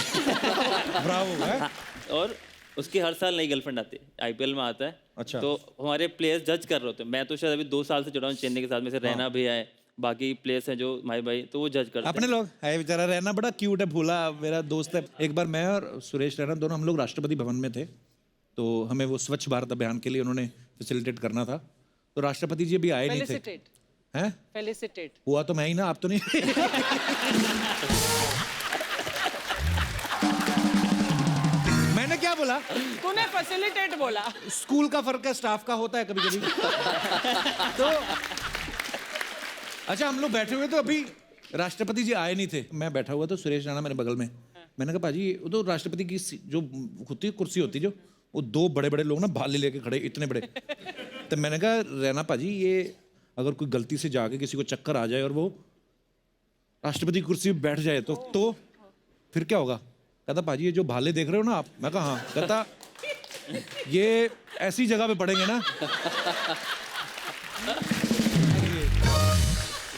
ब्रावो है। हाँ, और उसकी हर साल नई गर्लफ्रेंड आती है, आईपीएल में आता है। अच्छा। तो हमारे प्लेयर्स जज कर रहे होते हैं। मैं तो शायद अभी 2 साल से जुड़ा हूँ चेन्नई के साथ, में से रहना भी है, बाकी प्लेयर्स हैं जो भाई, तो वो जज करते हैं। अपने लोग है बेचारा, रहना बड़ा क्यूट है, भोला मेरा दोस्त है। एक बार मैं और सुरेश रैना दोनों हम लोग राष्ट्रपति भवन में थे, तो हमें वो स्वच्छ भारत अभियान के लिए उन्होंने फैसिलिटेट करना था। तो राष्ट्रपति जी अभी आए नहीं थे। हैं? फेलिसिटेट हुआ तो मैं ही ना, आप तो नहीं। मैंने क्या बोला? तूने फैसिलिटेट बोला। स्कूल का फर्क है, स्टाफ का होता है कभी कभी। तो अच्छा, हम लोग बैठे हुए तो अभी राष्ट्रपति जी आए नहीं थे। मैं बैठा हुआ तो सुरेश राणा मेरे बगल में। मैंने कहा पाजी, वो तो राष्ट्रपति की जो होती है कुर्सी होती, जो वो 2 बड़े बड़े लोग ना भाले लेके खड़े, इतने बड़े। तो मैंने कहा रैना पाजी, ये अगर कोई गलती से जाके किसी को चक्कर आ जाए और वो राष्ट्रपति की कुर्सी पे बैठ जाए तो फिर क्या होगा? कहता पाजी ये जो भाले देख रहे हो ना आप। मैं कहा हाँ। कहता ये ऐसी जगह पे पड़ेंगे ना।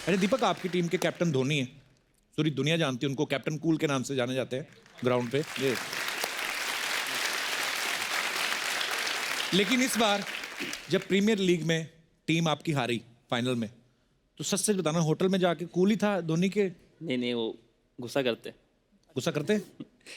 अरे दीपक, आपकी टीम के कैप्टन धोनी है, पूरी दुनिया जानती है उनको, कैप्टन कूल के नाम से जाने जाते हैं ग्राउंड पे। ये लेकिन इस बार जब प्रीमियर लीग में टीम आपकी हारी फाइनल में, तो सच सच बताना, होटल में जाके कूल ही था धोनी के? नहीं, वो गुस्सा करते। गुस्सा करते?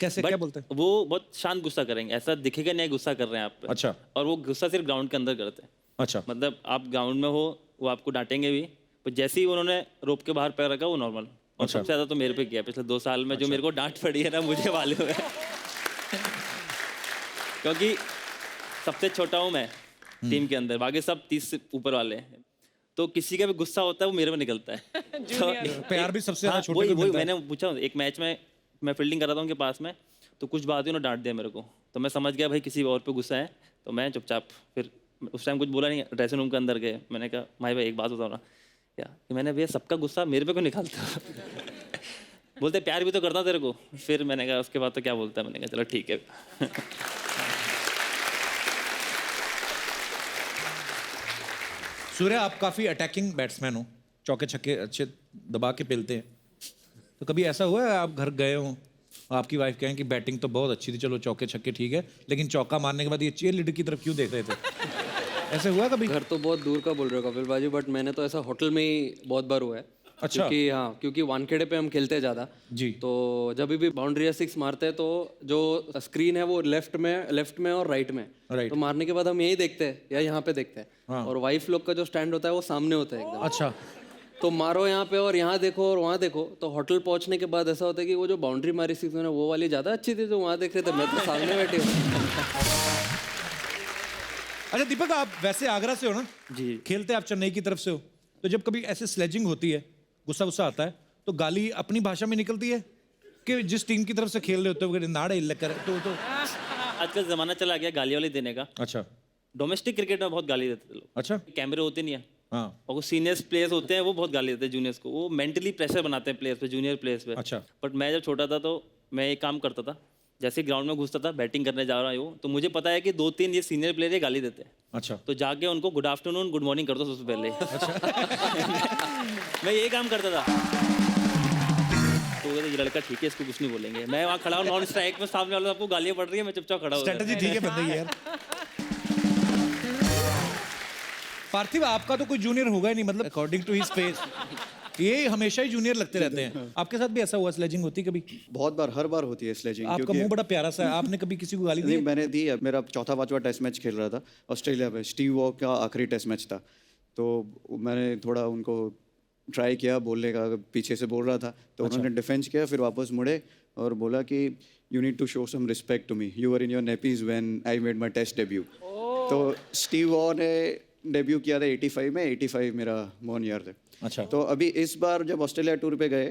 कैसे, क्या बोलते हैं? वो बहुत शांत गुस्सा करेंगे, ऐसा दिखेगा नहीं गुस्सा कर रहे हैं आप पे। अच्छा। और वो गुस्सा सिर्फ ग्राउंड के अंदर करते हैं। अच्छा। मतलब आप ग्राउंड में हो, वो आपको डांटेंगे भी, पर जैसे ही उन्होंने रोप के बाहर पैर रखा वो नॉर्मल। और अच्छा। सबसे ज्यादा तो मेरे पे किया पिछले 2 साल में। जो मेरे को डांट पड़ी है ना, मुझे मालूम है। क्योंकि सबसे छोटा हूँ मैं टीम के अंदर, बाकी सब 30 से ऊपर वाले हैं। तो किसी का भी गुस्सा होता है वो मेरे में निकलता है। तो प्यार भी सबसे ज्यादा छोटे वही को मिलता है। मैंने पूछा, एक मैच में मैं फील्डिंग कर रहा था उनके पास में, तो कुछ बात हुई, उन्होंने डांट दिया मेरे को। तो मैं समझ गया भाई किसी और पे गुस्सा है, तो मैं चुपचाप फिर उस टाइम कुछ बोला नहीं, ड्रेसिंग रूम के अंदर गए, मैंने कहा माही भाई एक बात बताओ ना, क्या कि मैंने भैया सबका गुस्सा मेरे पे क्यों निकालता हो? बोलते प्यार भी तो करता तेरे को। फिर मैंने कहा उसके बाद तो क्या बोलता है, मैंने कहा चलो ठीक है। सूर्य, आप काफ़ी अटैकिंग बैट्समैन हो, चौके छक्के अच्छे दबा के पेलते हैं। तो कभी ऐसा हुआ है आप घर गए हो, आपकी वाइफ कहें कि बैटिंग तो बहुत अच्छी थी, चलो चौके छक्के ठीक है, लेकिन चौका मारने के बाद ये चीयर लीडर की तरफ क्यों देख रहे थे? ऐसे हुआ कभी? घर तो बहुत दूर का बोल रहे हो कपिल बाजी, बट मैंने तो ऐसा होटल में ही बहुत बार हुआ है। अच्छा। क्योंकि हाँ, क्योंकि वानखेड़े पे हम खेलते हैं ज़्यादा जी। तो जब भी बाउंड्री या सिक्स मारते हैं तो जो स्क्रीन है वो लेफ्ट में और राइट में। राइट। तो मारने के बाद हम यही देखते हैं या यहाँ पे देखते हैं। हाँ। और वाइफ लोग का जो स्टैंड होता है वो सामने होता है एकदम। अच्छा। तो मारो यहाँ पे और यहाँ देखो और वहाँ देखो, तो होटल पहुँचने के बाद ऐसा होता है कि वो जो बाउंड्री मारी सिक्स में वो वाली ज़्यादा अच्छी थी जो वहाँ देख रहे थे, मैं तो सामने बैठी हूँ। अच्छा दीपक, आप वैसे आगरा से हो ना? जी। खेलते आप चेन्नई की तरफ से हो, तो जब कभी ऐसे स्लेजिंग होती है, गुस्सा गुस्सा आता है, तो गाली अपनी भाषा में निकलती है कि जिस टीम की तरफ से खेल रहे होते हो नाड़े लकर तो आजकल ज़माना चला गया गाली वाली देने का। अच्छा। डोमेस्टिक क्रिकेट में बहुत गाली देते थे लोग। अच्छा। कैमरे होते नहीं है, हाँ। और वो सीनियर्स प्लेयर्स होते हैं वो बहुत गाली देते हैं जूनियर्स को, वो मेंटली प्रेशर बनाते हैं प्लेयर्स पे, जूनियर प्लेयर्स पे। अच्छा। बट मैं जब छोटा था तो मैं एक काम करता था, जैसे ग्राउंड में घुसता था, बैटिंग करने जा रहा हूँ तो मुझे पता है कि 2-3 ये सीनियर प्लेयर ये गाली देते हैं। अच्छा। तो जाके उनको गुड आफ्टरनून गुड मॉर्निंग कर दो सबसे पहले। मैं ये काम करता था। तो ये लड़का ठीक है, इसको कुछ नहीं बोलेंगे। मैं वहाँ खड़ा हूँ नॉन स्ट्राइक में, सामने वाला आपको गालियाँ पड़ रही है, मैं चुपचाप खड़ा हूँ। स्ट्रेटजी ठीक है बंदे की यार। पार्थिव, आपका तो कोई जूनियर होगा ही नहीं, मतलब अकॉर्डिंग टू हिज फेस ये हमेशा ही जूनियर लगते रहते हैं। आपके साथ भी ऐसा हुआ, स्लेजिंग होती कभी? बहुत बार, हर बार होती है स्लेजिंग। आपका मुंह बड़ा प्यारा सा है, आपने कभी किसी को गाली दी? नहीं, मैंने दी है। मेरा 4था-5वां टेस्ट मैच खेल रहा था ऑस्ट्रेलिया में, स्टीव वॉ का आखिरी टेस्ट मैच था, तो मैंने थोड़ा उनको ट्राई किया बोलने का, पीछे से बोल रहा था तो उन्होंने डिफेंस किया, फिर वापस मुड़े और बोला कि you need to show some respect to me, you were in your nappies when I made my test debut. तो स्टीव वॉ ने डेब्यू किया था 85 में, 85 मेरा मोन ईयर थे। अच्छा। तो अभी इस बार जब ऑस्ट्रेलिया टूर पे गए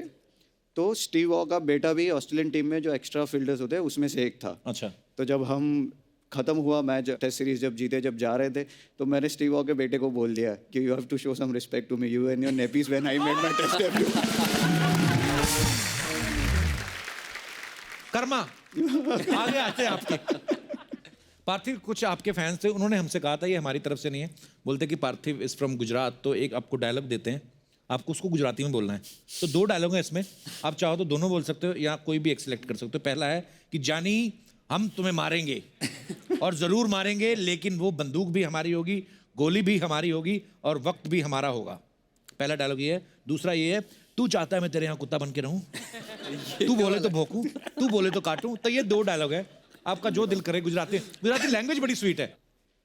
तो स्टीव वॉ का बेटा भी ऑस्ट्रेलियन टीम में जो एक्स्ट्रा फील्डर्स होते हैं उसमें से एक था। अच्छा। तो जब हम खत्म हुआ मैच, टेस्ट सीरीज जब जीते, जब जा रहे थे, तो मैंने स्टीव वॉ के बेटे को बोल दिया कि you have to show some respect to me, you and your nappies when I made my test debut. कर्मा आगे आते हैं आपके। पार्थिव, कुछ आपके फैंस थे, उन्होंने हमसे कहा था, ये हमारी तरफ से नहीं है, बोलते कि पार्थिव इज फ्रॉम गुजरात, तो एक आपको डायलॉग देते हैं, आपको उसको गुजराती में बोलना है। तो 2 डायलॉग हैं इसमें, आप चाहो तो दोनों बोल सकते हो या कोई भी एक सिलेक्ट कर सकते हो। पहला है कि जानी हम तुम्हें मारेंगे और ज़रूर मारेंगे, लेकिन वो बंदूक भी हमारी होगी, गोली भी हमारी होगी और वक्त भी हमारा होगा। पहला डायलॉग ये है। दूसरा ये है, तू चाहता है मैं तेरे यहाँ कुत्ता बन के रहूँ, तू बोले तो भौंकूँ, तू बोले तो काटूँ। तो ये 2 डायलॉग है, आपका जो दिल करे। गुजराती लैंग्वेज बड़ी स्वीट है।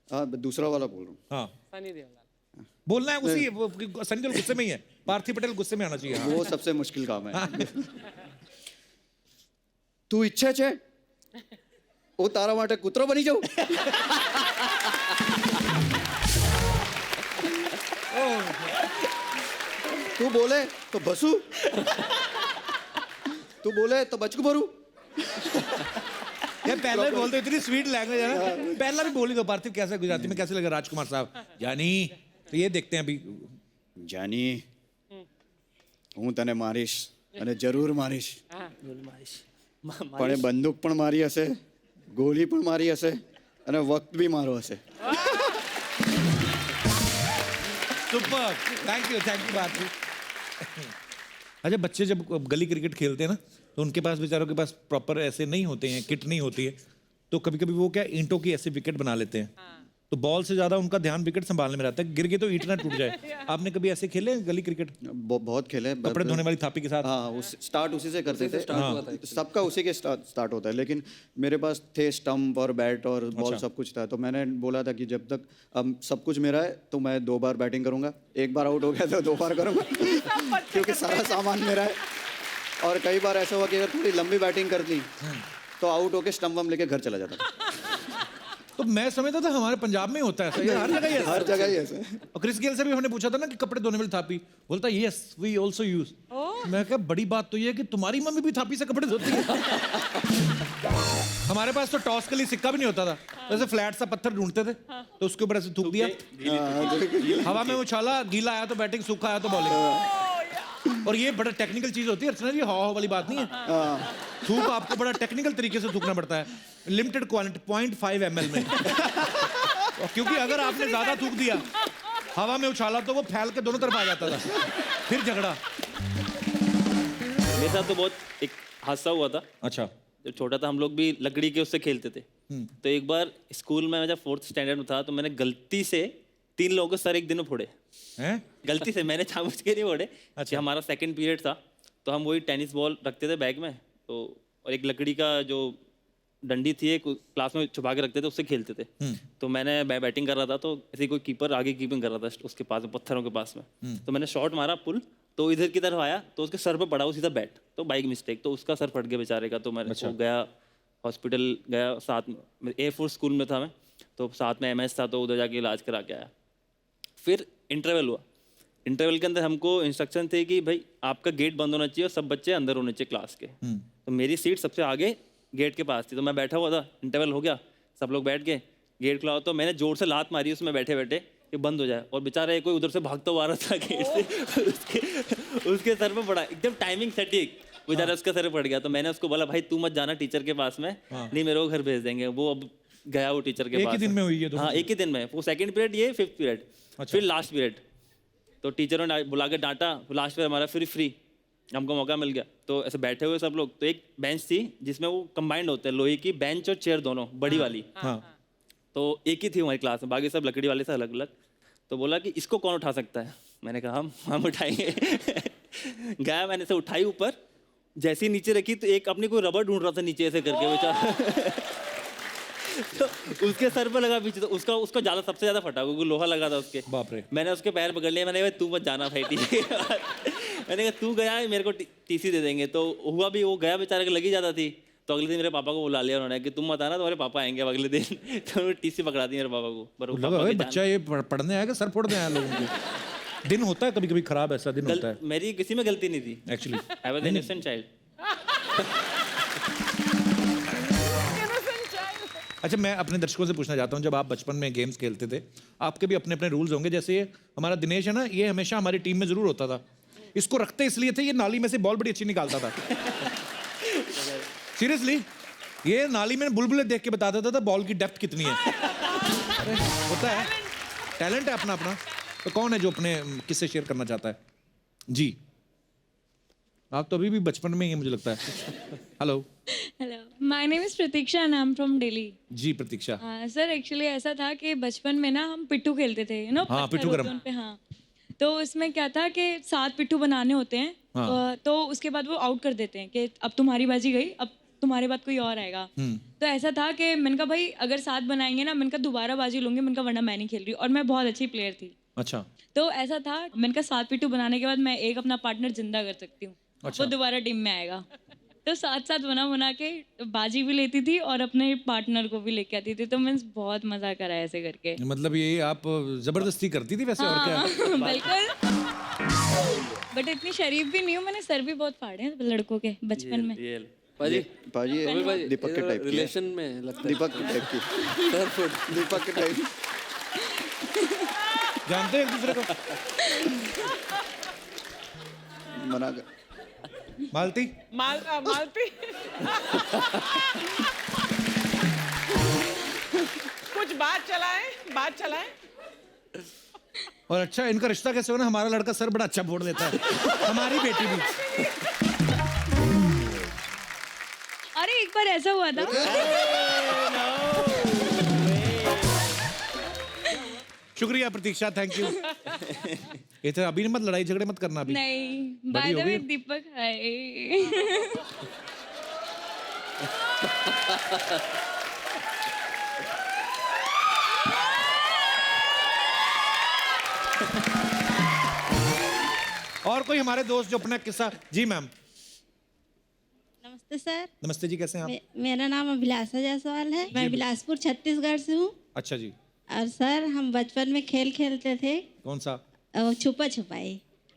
हाँ, दूसरा वाला बोल रहा हूँ। हाँ, सनी देओल बोलना है उसी। सनी देओल गुस्से में ही है, पार्थिव पटेल गुस्से में आना चाहिए। हाँ। वो सबसे मुश्किल काम है। तू इच्छा छे ओ तारा माटे कुतरो बनी जाऊ। तू बोले तो बसू, तू बोले तो बचकू भरू। ये पहला भी बोलते, इतनी स्वीट लैंग्वेज है ना। पहला भी बोली दो पार्थिव, कैसा गुजराती में कैसे लगा राजकुमार साहब? जानी, तो ये देखते हैं अभी। जानी હું તને મારીશ અને જરૂર મારીશ, પણ એ બંદૂક પણ મારી હશે, ગોળી પણ મારી હશે અને વક્ત બી મારો હશે। सुपर, थैंक यू पार्थिव। अच्छा, बच्चे जब गली क्रिकेट खेलते हैं ना, तो उनके पास बेचारों के पास प्रॉपर ऐसे नहीं होते हैं, किट नहीं होती है, तो कभी कभी वो क्या ईंटों की ऐसे विकेट बना लेते हैं। तो बॉल से ज्यादा उनका ध्यान विकेट संभालने में रहता है, गिर गए तो ईंट ना टूट जाए। आपने कभी ऐसे खेले गली क्रिकेट? बहुत खेले, कपड़े धोने वाली थापी के साथ। हाँ, स्टार्ट उसी से करते थे। सबका उसी के स्टार्ट होता है, लेकिन मेरे पास थे स्टंप और बैट और बॉल, सब कुछ था। तो मैंने बोला था कि जब तक अब सब कुछ मेरा है तो मैं 2 बार बैटिंग करूंगा, एक बार आउट हो गया तो 2 बार करूंगा, क्योंकि सारा सामान मेरा है। और कई बार ऐसा हुआ कि अगर थोड़ी लंबी बैटिंग कर ली तो आउट होके स्टंप वम लेके घर चला जाता। तो मैं समझता था हमारे पंजाब में होता है ऐसा, ये हर जगह ही ऐसा। हर जगह ही ऐसा। और क्रिस गेल से भी हमने पूछा था ना कि कपड़े धोने वाली थापी, बोलता यस वी आल्सो यूज। मैं कहा बड़ी बात तो ये है कि तुम्हारी मम्मी भी थापी से कपड़े धोती है। हमारे पास तो टॉस के लिए सिक्का भी नहीं होता था, वैसे फ्लैट सा पत्थर ढूंढते थे तो उसके ऊपर ऐसे थूक दिया, हवा में उछाला, गीला आया तो बैटिंग, सूखा आया तो बॉलिंग। और ये बड़ा टेक्निकल चीज होती है अर्चना जी, हाव वाली बात नहीं है। थूक आपको बड़ा टेक्निकल तरीके से थूकना पड़ता है, लिमिटेड क्वांटिटी 0.5 ml में। क्योंकि अगर आपने ज्यादा थूक दिया, हवा में उछाला तो वो फैल के दोनों तरफ आ जाता था, फिर झगड़ा। मेरे साथ तो बहुत एक हादसा हुआ था। अच्छा। जब छोटा था हम लोग भी लकड़ी के उससे खेलते थे। तो एक बार स्कूल में मैं जब 4th स्टैंडर्ड में था तो मैंने गलती से 3 लोगों को सर एक दिन में फोड़े हैं? गलती से, मैंने जानबूझ के नहीं फोड़े। अच्छा। हमारा 2nd पीरियड था तो हम वही टेनिस बॉल रखते थे बैग में, तो और एक लकड़ी का जो डंडी थी एक क्लास में छुपा के रखते थे, उससे खेलते थे। तो मैंने बैटिंग कर रहा था तो ऐसे कोई कीपर आगे कीपिंग कर रहा था उसके पास में, पत्थरों के पास में। तो मैंने शॉट मारा पुल, तो इधर की तरफ आया तो उसके सर पे पड़ा वो सीधा बैट, तो बाइक मिस्टेक, तो उसका सर फट गया बेचारे का। तो मैंने वो गया हॉस्पिटल गया, साथ में एयरफोर्स स्कूल में था मैं, तो साथ में MS था, तो उधर जाके इलाज करा के आया। फिर इंटरवल हुआ, इंटरवल के अंदर हमको इंस्ट्रक्शन थे कि भाई आपका गेट बंद होना चाहिए और सब बच्चे अंदर होने चाहिए क्लास के। तो मेरी सीट सबसे आगे गेट के पास थी, तो मैं बैठा हुआ था, इंटरवल हो गया, सब लोग बैठ गए, गेट खुला, तो मैंने जोर से लात मारी उसमें बैठे बैठे कि बंद हो जाए, और बेचारा कोई उधर से भागता हुआ आ रहा था गेट से, उसके सर पे पड़ा, एकदम टाइमिंग सटीक, बेचारा उसके सर पे पड़ गया। तो मैंने उसको बोला भाई तू मत जाना टीचर के पास में, नहीं मेरे को घर भेज देंगे। वो अब गया वो टीचर के पास। एक ही दिन में हुई है? हाँ एक ही दिन में, वो 2nd पीरियड, ये 5th पीरियड, फिर लास्ट पीरियड। तो टीचरों ने बुला के डांटा, लास्ट पीरियड हमारा फ्री, हमको मौका मिल गया। तो ऐसे बैठे हुए सब लोग, तो एक बेंच थी जिसमें वो कंबाइंड होते हैं, लोहे की बेंच और चेयर दोनों, बड़ी वाली। तो एक ही थी हमारी क्लास में, बाकी सब लकड़ी वाले से अलग अलग। तो बोला कि इसको कौन उठा सकता है, मैंने कहा हम उठाएंगे। गया, मैंने से उठाई ऊपर, जैसे ही नीचे रखी तो एक अपनी कोई रबर ढूंढ रहा था नीचे ऐसे करके बेचारा। तो उसके सर पे लगा पीछे, तो उसका ज्यादा सबसे ज्यादा फटा, क्योंकि लोहा लगा था उसके। बाप रे। मैंने उसके पैर पकड़ लिया, मैंने कहा तू मत जाना भाई, ठीक है। मैंने कहा तू गया है मेरे को TC दे देंगे। तो हुआ भी, वो गया बेचारे को लगी जाता थी। तो अगले दिन मेरे पापा को बुला लिया उन्होंने कि तुम मत आना, तुम्हारे पापा आएंगे अगले दिन। तो उन्होंने TC पकड़ा दी मेरे पापा को। पर वो पापा के बच्चा ये पढ़ने आया कि सर फोड़ने आया लोगों को? दिन होता है कभी कभी खराब, ऐसा दिन होता है। मेरी किसी में गलती नहीं थी actually, I was innocent child. अच्छा, मैं अपने दर्शकों से पूछना चाहता हूँ, जब आप बचपन में गेम्स खेलते थे, आपके भी अपने अपने रूल्स होंगे। जैसे ये हमारा दिनेश है ना, ये हमेशा हमारी टीम में जरूर होता था। इसको रखते इसलिए थे, ये नाली में से बॉल बड़ी अच्छी निकालता था। सीरियसली, ये नाली में बुलबुले देख के बता देता था बॉल की डेप्थ कितनी है। अरे होता है, टैलेंट है अपना अपना। तो कौन है जो अपने किससे शेयर करना चाहता है? जी, आप तो अभी भी बचपन में ही, मुझे लगता है। Hello. Hello, my name is Pratiksha and I am from Delhi. जी प्रतीक्षा। सर एक्चुअली ऐसा था कि बचपन में ना हम पिट्ठू खेलते थे, यू नो। हाँ, पिट्ठू गरम। हाँ, तो उसमें क्या था कि 7 पिट्ठू बनाने होते हैं। तो उसके बाद वो आउट कर देते हैं कि अब तुम्हारी बाजी गई, अब तुम्हारे बाद कोई और आएगा। तो ऐसा था कि मैंने कहा भाई अगर 7 बनाएंगे ना, मैंने कहा दोबारा बाजी लूंगी, मैंने कहा वरना मैं नहीं खेल रही। और मैं बहुत अच्छी प्लेयर थी। अच्छा। तो ऐसा था, मैंने कहा 7 पिट्ठू बनाने के बाद मैं एक अपना पार्टनर जिंदा कर सकती हूँ। अच्छा। वो दोबारा टीम में आएगा। तो 7-7 बना के बाजी भी लेती थी और अपने पार्टनर को भी लेके आती थी। तो मैं बहुत मजा करा ऐसे करके। मतलब ये आप जबरदस्ती करती थी वैसे? और क्या? बिल्कुल। बट इतनी शरीफ भी नहीं हूँ, मैंने सर भी बहुत फाड़े हैं लड़कों के बचपन में। पाजी दीपक के टाइप रिलेशन में लगता है। दीपक के टाइप की। दीपक के टाइप। जानते हैं एक दूसरे को? मना कर। मालती? मालती। कुछ बात चलाएं। और अच्छा, इनका रिश्ता कैसे हो ना, हमारा लड़का सर बड़ा अच्छा फोड़ देता है, हमारी बेटी भी। अरे एक बार ऐसा हुआ था। शुक्रिया प्रतीक्षा, थैंक यू। ये तो अभी मत लड़ाई झगड़े मत करना अभी। नहीं, बाय द वे दीपक हाय। और कोई हमारे दोस्त जो अपना किस्सा? जी मैम। नमस्ते सर। नमस्ते जी, कैसे हैं आप? मेरा नाम अभिलाषा जायसवाल है, मैं बिलासपुर छत्तीसगढ़ से हूँ। अच्छा जी। और सर हम बचपन में खेल खेलते थे। कौन सा? छुपा छुपाई।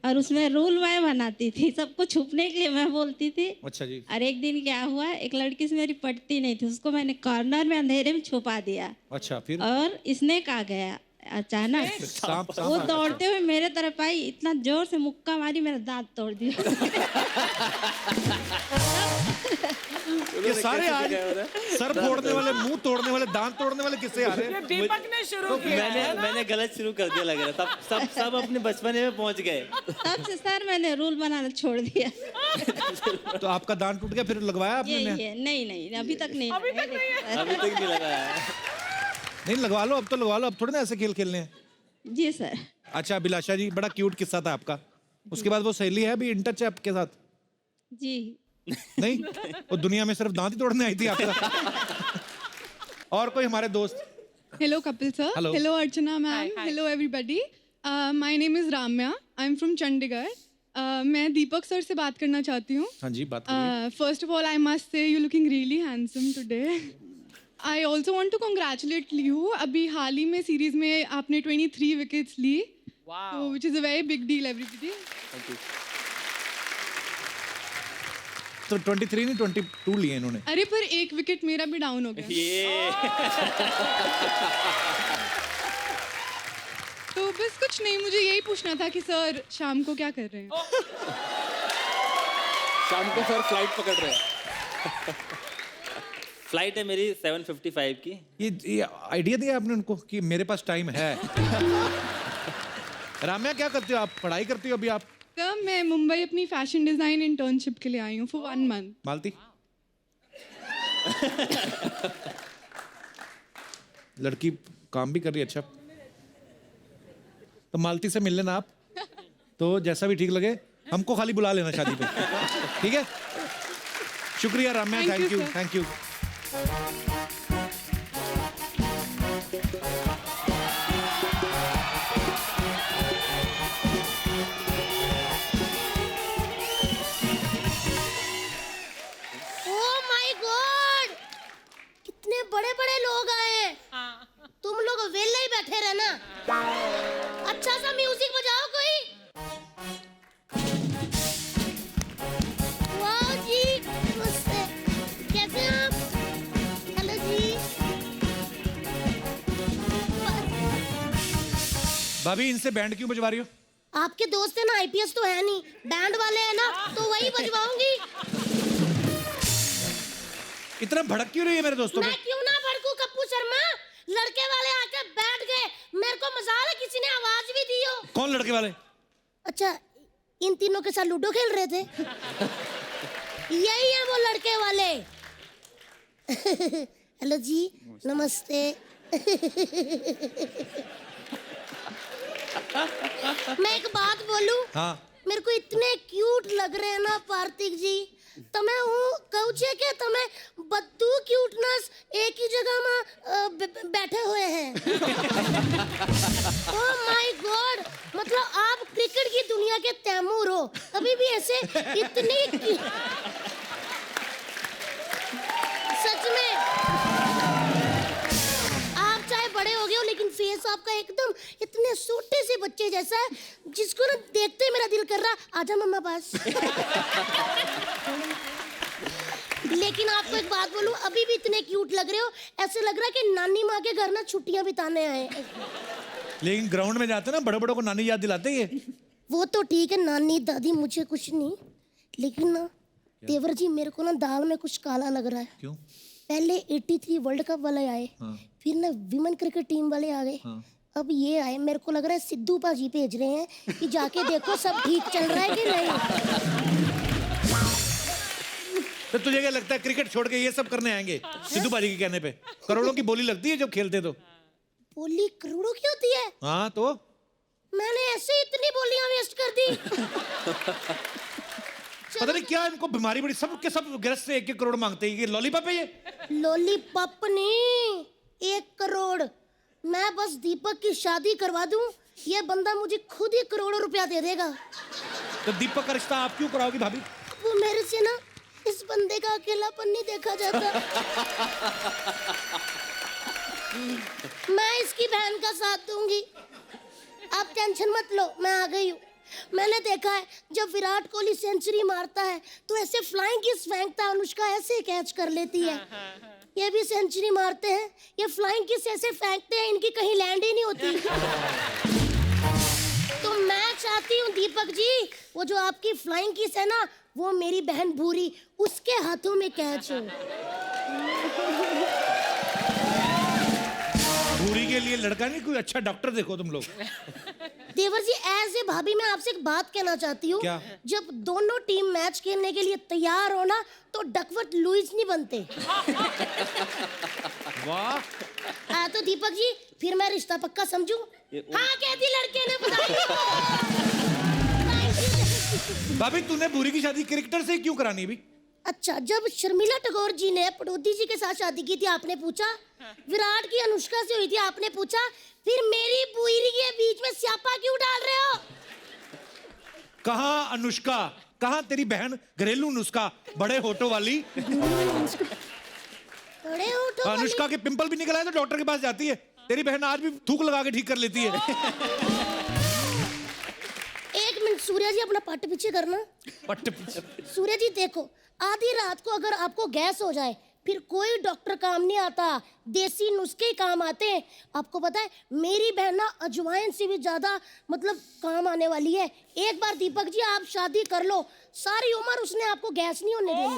और उसमें रूल मैं बनाती थी, सबको छुपने के लिए मैं बोलती थी। अच्छा जी। और एक दिन क्या हुआ, एक लड़की से मेरी पटती नहीं थी, उसको मैंने कॉर्नर में अंधेरे में छुपा दिया। अच्छा, फिर और स्नेक आ गया अचानक, सांप वो दौड़ते हुए मेरे तरफ आई, इतना जोर से मुक्का मारी, मेरा दांत तोड़ दिया। ये सारे आज सर फोड़ने वाले, मुंह तोड़ने वाले, दांत तोड़ने वाले किससे आ रहे हैं? दीपक ने शुरू किया है ना? मैंने गलत शुरू कर दिया लग रहा है। सब अपने बचपने में पहुंच गए। तब से सर मैंने रूल बनाना छोड़ दिया। तो आपका दांत टूट गया, फिर लगवाया आपने? ये नहीं, अभी तक नहीं। अभी तक नहीं लगाया। नहीं, लगवा लो, अब तो लगवा लो, अब थोड़े ना ऐसे खेल खेलने हैं। जी सर। अच्छा अभिलाषा जी, बड़ा क्यूट किस्सा था आपका। उसके बाद वो सहेली है अभी इन टच है आपके साथ? जी नहीं, वो दुनिया में सिर्फ दांत ही तोड़ने आई थी आपका। और कोई हमारे दोस्त? Hello, Kapil sir. Hello. Hello, Archana ma'am. Hi. Hello, everybody. My name is Ramya. I'm from Chandigarh. मैं दीपक सर से बात करना चाहती हूँ. हाँ जी, बात करिए। First of all, I must say you're looking really handsome today. I also want to congratulate you. अभी हाल ही में सीरीज में आपने 23 विकेट्स ली. Wow. So, which is a very big deal, everybody. Thank you. तो 23 नहीं 22 लिए इन्होंने। अरे पर एक विकेट मेरा भी डाउन हो गया. ये तो बस कुछ नहीं, मुझे यही पूछना था कि सर शाम को क्या कर रहे हैं? शाम को सर फ्लाइट पकड़ रहे हैं। फ्लाइट है मेरी 7:55 की। ये आइडिया दिया आपने उनको कि मेरे पास टाइम है। राम्या, क्या करते हो आप? पढ़ाई करती हो अभी आप? सर मैं मुंबई अपनी फैशन डिजाइन इंटर्नशिप के लिए आई हूँ फॉर 1 month. मालती? लड़की काम भी कर रही है। अच्छा, तो मालती से मिल लेना आप, तो जैसा भी ठीक लगे हमको खाली बुला लेना शादी पे, ठीक है? शुक्रिया Ramya, Thank you, thank you. बड़े-बड़े लोग आए। तुम लोग वेले ही बैठे रहना। अच्छा सा म्यूजिक बजाओ कोई। वाह जी, नमस्ते। कैसे हैं आप? हेलो जी। भाभी, इनसे बैंड क्यों बजवा रही हो? आपके दोस्त है ना, आईपीएस तो है नहीं, बैंड वाले हैं ना, तो वही बजवाऊंगी। इतना भड़क क्यों रही है मेरे दोस्तों पे? मैं क्यों ना भड़कूं कप्पू शर्मा? लड़के वाले आके बैठ गए, मेरे को मजाल है, किसी ने आवाज भी दी हो। कौन लड़के वाले? अच्छा, इन तीनों के साथ लूडो खेल रहे थे। यही है वो लड़के वाले। हेलो जी, नमस्ते। मैं एक बात बोलूं? हाँ। मेरे को इतने क्यूट लग रहे हैं ना पार्थिक जी। તમે હું કહું છે કે તમે બધું ક્યુટનેસ એક ही जगह में बैठे हुए हैं। ओह माय गॉड, मतलब आप क्रिकेट की दुनिया के तैमूर हो, कभी भी ऐसे इतनी सच में आप चाहे बड़े हो गए हो, लेकिन फेस आपका एकदम इतने छोटे से बच्चे जैसा है, जिसको ना देखते ही मेरा दिल कर रहा आजा मम्मा पास। लेकिन आपको एक बात बोलूं, अभी भी इतने क्यूट लग रहे हो, ऐसे लग रहा है कि नानी माँ के घर ना छुट्टियां बिताने आए। लेकिन ग्राउंड में जाते ना, बड़े बड़ों को नानी याद दिलाते ये। वो तो ठीक है, नानी दादी मुझे कुछ नहीं, लेकिन ना तेवर जी मेरे को ना दाल में कुछ काला लग रहा है। क्यों? पहले 83 वर्ल्ड कप वाले आए, फिर ना विमेन क्रिकेट टीम वाले आ गए, अब ये आए। मेरे को लग रहा है सिद्धू पाजी भेज रहे हैं कि जाके देखो सब ठीक चल रहा है कि नहीं। तो तुझे क्या लगता है क्रिकेट छोड़ के ये सब करने आएंगे सिद्धू पाजी के कहने पे? करोड़ों की बोली लगती है जब खेलते तो। बोली करोड़ों की होती है? हाँ तो मैंने ऐसे इतनी बोलियां वेस्ट कर दी। पता नहीं क्या इनको बीमारी बड़ी, सब के सब गिरफ्त से 1-1 करोड़ मांगते हैं। ये लॉलीपॉप है ये? लॉलीपॉप नहीं, 1 करोड़। मैं बस दीपक की शादी करवा दूं, ये बंदा मुझे खुद ही करोड़ों रुपया दे देगा। तो दीपक का रिश्ता आप क्यों कराओगी भाभी? वो मेरे से ना इस बंदे का अकेलापन नहीं देखा जाता। मैं इसकी बहन का साथ दूंगी, आप टेंशन मत लो, मैं आ गई हूँ। मैंने देखा है जब विराट कोहली सेंचुरी मारता है तो ऐसे फ्लाइंग किस फेंकता है, अनुष्का ऐसे कैच कर लेती है। ये भी सेंचुरी मारते हैं, ये फ्लाइंग किस ऐसे फेंकते हैं, इनकी कहीं लैंड ही नहीं होती। तो मैं चाहती हूँ दीपक जी, वो जो आपकी फ्लाइंग किस है ना, वो मेरी बहन भूरी, उसके हाथों में कैच हो। भूरी के लिए लड़का नहीं, कोई अच्छा डॉक्टर देखो तुम लोग। देवर जी, एज ए भाभी मैं आपसे एक बात कहना चाहती हूँ। क्या? जब दोनों टीम मैच खेलने के लिए तैयार हो ना, तो डकवर्थ लुईस नहीं बनते। वाह। तो दीपक जी, फिर मैं रिश्ता पक्का समझूं? हाँ कहती लड़के ने, बताइए। भाभी तूने भूरी की शादी क्रिकेटर से क्यों करानी भी? अच्छा, जब शर्मिला टैगोर जी ने पटौदी जी के साथ शादी की थी, आपने पूछा। विराट की अनुष्का से हुई थी, आपने पूछा। फिर मेरी पूरी के बीच में स्यापा क्यों डाल रहे हो? कहाँ अनुष्का, कहाँ तेरी बहन घरेलू नुस्खा, बड़े होठों वाली। बड़े होठों वाली? अनुष्का के पिंपल भी निकल आए तो डॉक्टर के पास जाती है। तेरी बहन आज भी थूक लगा के ठीक कर लेती है। एक मिनट सूर्या जी, अपना पट्ट पीछे करना। पट्ट पीछे। सूर्या जी देखो, आधी रात को अगर आपको गैस हो जाए, फिर कोई डॉक्टर काम नहीं आता, देसी नुस्खे ही काम आते हैं। आपको पता है मेरी बहन ना अजवाइन से भी ज्यादा मतलब काम आने वाली है। एक बार दीपक जी आप शादी कर लो, सारी उम्र उसने आपको गैस नहीं होने देनी।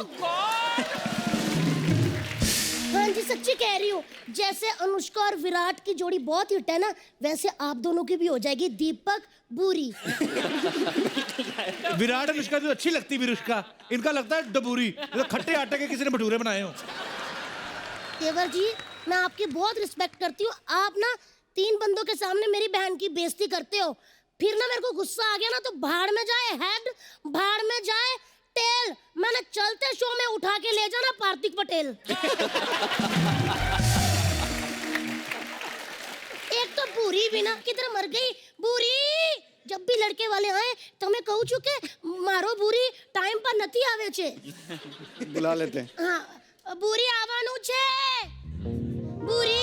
हाँ जी, सच्ची कह रही हूँ। जैसे अनुष्का और विराट की जोड़ी बहुत हिट है ना, वैसे आप दोनों की भी हो जाएगी, दीपक बूरी। विराट अनुष्का तो अच्छी लगती विरुष्का, इनका लगता है डबूरी, तो खट्टे आटे के किसी ने भटूरे बनाए हो। देवर जी, मैं आपकी बहुत रिस्पेक्ट करती हूँ। आप ना 3 बंदों के सामने मेरी बहन की बेइज्जती करते हो, फिर ना मेरे को गुस्सा आ गया ना, तो भाड़ में जाए हेड, भाड़ में जाए टेल। मैंने चलते शो में उठा के ले जाना पार्थिक पटेल। एक तो बूरी भी ना किधर मर गई बूरी। जब भी लड़के वाले आए तो मैं कहूँ चुके मारो बूरी, टाइम पर नती आवे छे। बुला लेते हैं। हाँ, बूरी आवानू छे, बूरी।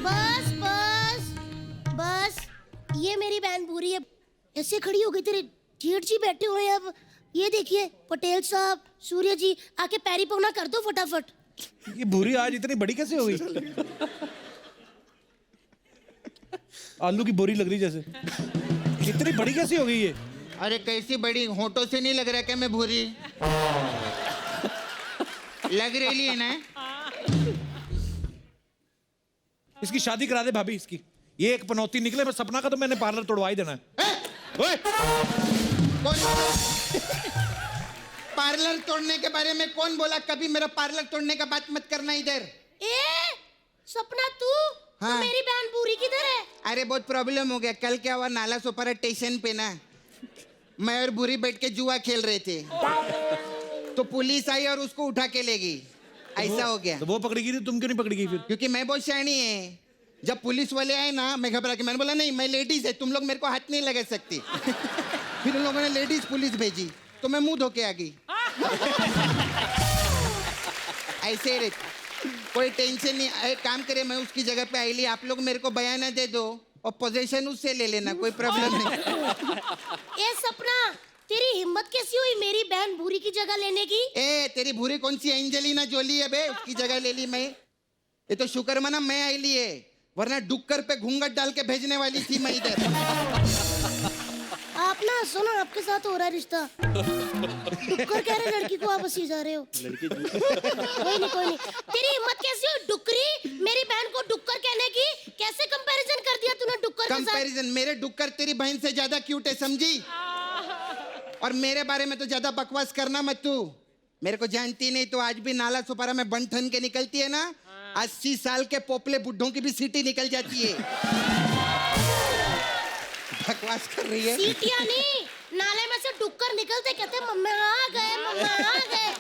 बस बस बस, ये मेरी बहन पूरी है। ऐसे खड़ी हो गई, तेरे जेठ जी बैठे हुए हैं। अब ये देखिए पटेल साहब, सूर्य जी, आके पैरी पौना कर दो फटाफट। ये भूरी आज इतनी बड़ी कैसे हो गई? आलू की बोरी लग रही जैसे। इतनी बड़ी कैसे हो गई ये? अरे कैसी बड़ी, होठों से नहीं लग रहा क्या मैं भूरी? लग रही है ना। इसकी शादी करा दे भाभी इसकी। ये एक पनौती निकले, मैं सपना का तो मैंने पार्लर तोड़वा ही देना है। ओए! कौन पार्लर तोड़ने के बारे में कौन बोला? कभी मेरा पार्लर तोड़ने का बात मत करना इधर। सपना तू? हाँ। तो मेरी बहन पूरी किधर है? अरे बहुत प्रॉब्लम हो गया। कल क्या हुआ, नाला सोपारा स्टेशन पे ना मैं और बुरी बैठ के जुआ खेल रहे थे, तो पुलिस आई और उसको उठा के ले गई। ऐसा हो गया। तो वो पकड़ी गई, तुम क्यों नहीं पकड़ी गई फिर? क्योंकि मैं बहुत शैनी है। जब पुलिस वाले आए ना, मैं घबरा के, मैंने बोला नहीं मैं लेडीज है, तुम लोग मेरे को हाथ नहीं लगा सकती। फिर उन लोगों ने लेडीज पुलिस भेजी, तो मैं मुंह धो के आ गई। ऐसे ही रहती, कोई टेंशन नहीं। एक काम करे, मैं उसकी जगह पे आई ली, आप लोग मेरे को बयाना दे दो और पोजीशन उससे ले लेना, कोई प्रॉब्लम नहीं। ए सपना, तेरी हिम्मत कैसी हुई मेरी बहन भूरी की जगह लेने की? ए तेरी भूरी कौन सी एंजेलिना जोली है बे, उसकी जगह ले ली मैं। ये तो शुक्र मना मैं आई ली है, वरना डुक्कर पे घूंघट डाल के भेजने वाली थी मैं इधर। आप ना सुनो, आपके साथ हो रहा है रिश्ता। डुक्कर कह रहे लड़की को आप हंसी जा रहे हो। कोई नहीं कोई नहीं। तेरी हिम्मत कैसी हुई डुक्करी, मेरी बहन को डुक्कर कहने की? कैसे कंपैरिजन कर दिया तूने डुक्कर के साथ? कंपैरिजन? मेरे डुक्कर तेरी बहन से ज्यादा क्यूट है, समझी? और मेरे बारे में तो ज्यादा बकवास करना मत तू। मेरे को जानती नहीं तो आज भी नाला सुपारा में बन ठन के निकलती है ना, 80 साल के पोपले बुड्ढों की भी सीटी निकल जाती है। बकवास कर रही है। सीटियां नहीं, नाले में से डुक्कर निकलते कहते मम्मा आ गए, मम्मा आ गए।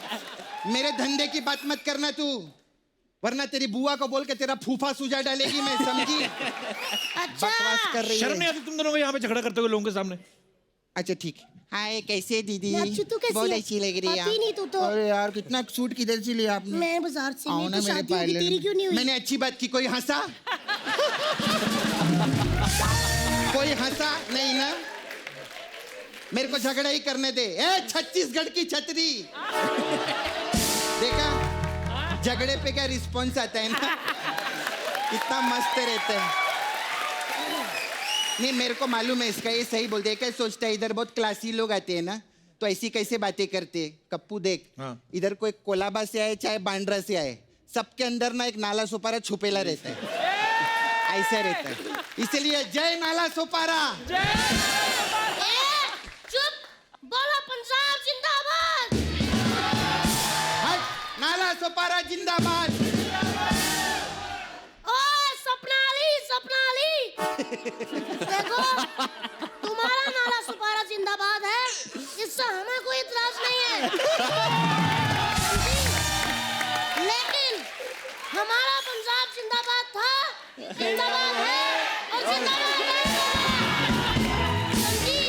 मेरे धंधे की बात मत करना तू, वरना तेरी बुआ को बोल के तेरा फूफा सुजा डालेगी मैं, समझी? अच्छा। बकवास कर रही है। शर्म नहीं आती तुम दोनों को यहाँ पे झगड़ा करते हुए लोगों के सामने? अच्छा ठीक है। हाय कैसे दीदी? मैं अच्छी, तू कैसी बहुत है? अच्छी लग रही है आती नहीं तू तो। अरे यार कितना सूट किधर से लिया आपने? मैं बाजार से आओ ली, ना तो मेरे शादी होगी, पार्लर तेरी में। क्यों नहीं हुई? मैंने अच्छी बात की, कोई हंसा? कोई हंसा नहीं ना? मेरे को झगड़ा ही करने दे। ए छत्तीसगढ़ की छतरी, देखा झगड़े पे क्या रिस्पॉन्स आता है ना, कितना मस्त रहता है। नहीं मेरे को मालूम है इसका, ये सही बोलते हैं। क्या सोचता है इधर बहुत क्लासी लोग आते हैं ना, तो ऐसी कैसे बातें करते हैं। कप्पू देख, इधर कोई कोलाबा से आए चाहे बांद्रा से आए, सबके अंदर ना एक नाला सुपारा छुपेला रहता है, ऐसा रहता है। इसलिए जय नाला सुपारा। चुप, बोलो पंजाब जिंदाबाद। हट, नाला सुपारा जिंदाबाद। ओए सपनाली देखो, तुम्हारा नाला सुपारा जिंदाबाद है, इससे हमें कोई इतराज नहीं है, लेकिन हमारा पंजाब जिंदाबाद था, जिंदाबाद है और जिंदाबाद रहेगा। समझी?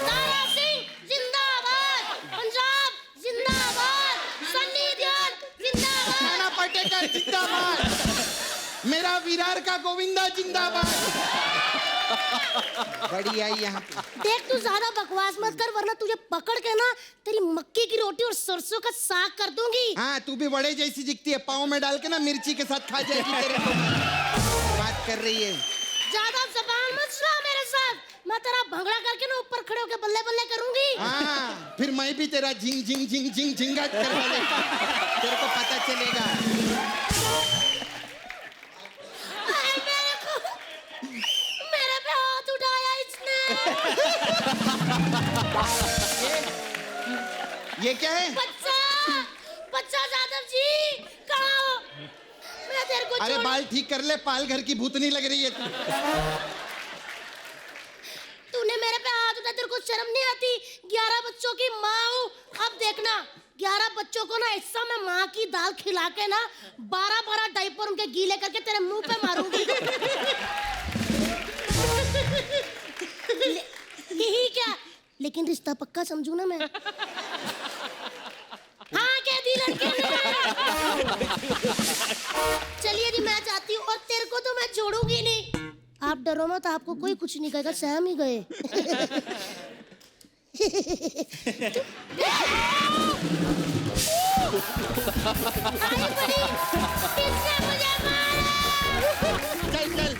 तारा सिंह जिंदाबाद, पंजाब जिंदाबाद, सन्नी देओल जिंदाबाद, नाना पाटेकर जिंदाबाद, मेरा विरार का गोविंदा जिंदाबाद। बढ़िया यहाँ पे। देख तू ज्यादा बकवास मत कर, वरना तुझे पकड़ के ना तेरी मक्की की रोटी और सरसों का साग कर दूंगी। हाँ तू भी बड़े जैसी दिखती है, पाँव में डाल के ना मिर्ची के साथ खा जाएगी तेरे को। बात कर रही है। ज्यादा जबान मत चला मेरे साथ, मैं तेरा भंगड़ा करके ना ऊपर खड़े होकर बल्ले बल्ले करूंगी। हाँ फिर मैं भी तेरा झिंग झिंग झिंग झिंग झिंगाट करवा देगा, तेरे को पता चलेगा। मेरे पे हाथ उठाया इसने। ये क्या है? बच्चा यादव जी कहाँ हो? मैं तेरे को अरे बाल ठीक कर ले, पाल घर की भूतनी लग रही है तू। तूने मेरे पे हाथ उठाया, तेरे को शर्म नहीं आती? 11 बच्चों की माँ हूँ। अब देखना 11 बच्चों को ना ऐसा मैं माँ की दाल खिला के ना 12 डायपर उनके गीले करके तेरे मुंह पे मारूंगी। यही क्या, लेकिन रिश्ता पक्का समझू ना मैं। हाँ कह दी लड़के ने। चलिए जी मैं जाती हूँ, और तेरे को तो मैं छोड़ूंगी नहीं। आप डरो मत, आपको कोई कुछ नहीं कहेगा, सहम ही गए। चल चल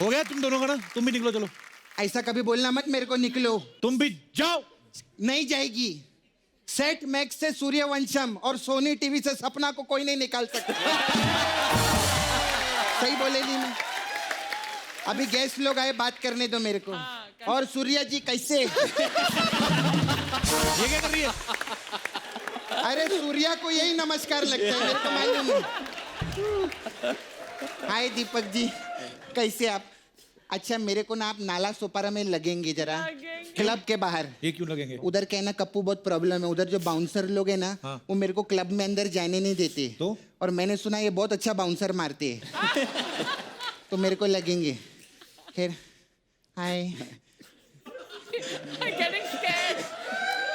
हो गया तुम दोनों का ना, तुम भी निकलो चलो। ऐसा कभी बोलना मत मेरे को, निकलो। तुम भी जाओ। नहीं जाएगी। सेट मैक्स से सूर्यवंशम और सोनी टीवी से सपना को कोई नहीं निकाल सकता। सही बोले नहीं मैं? अभी गेस्ट लोग आए, बात करने दो मेरे को। और सूर्या जी कैसे? ये क्या कर रही है? अरे सूर्या को यही नमस्कार लगता है, मेरे को मालूम है। हाय दीपक जी, कैसे आप? अच्छा मेरे को ना आप नाला सोपारा में लगेंगे जरा, क्लब के बाहर। ये क्यों लगेंगे? उधर क्या है ना कप्पू, बहुत प्रॉब्लम है उधर। जो बाउंसर लोग हैं ना, वो मेरे को क्लब में अंदर जाने नहीं देते। तो? और मैंने सुना ये बहुत अच्छा बाउंसर मारते हैं। तो मेरे को लगेंगे। खैर हाय,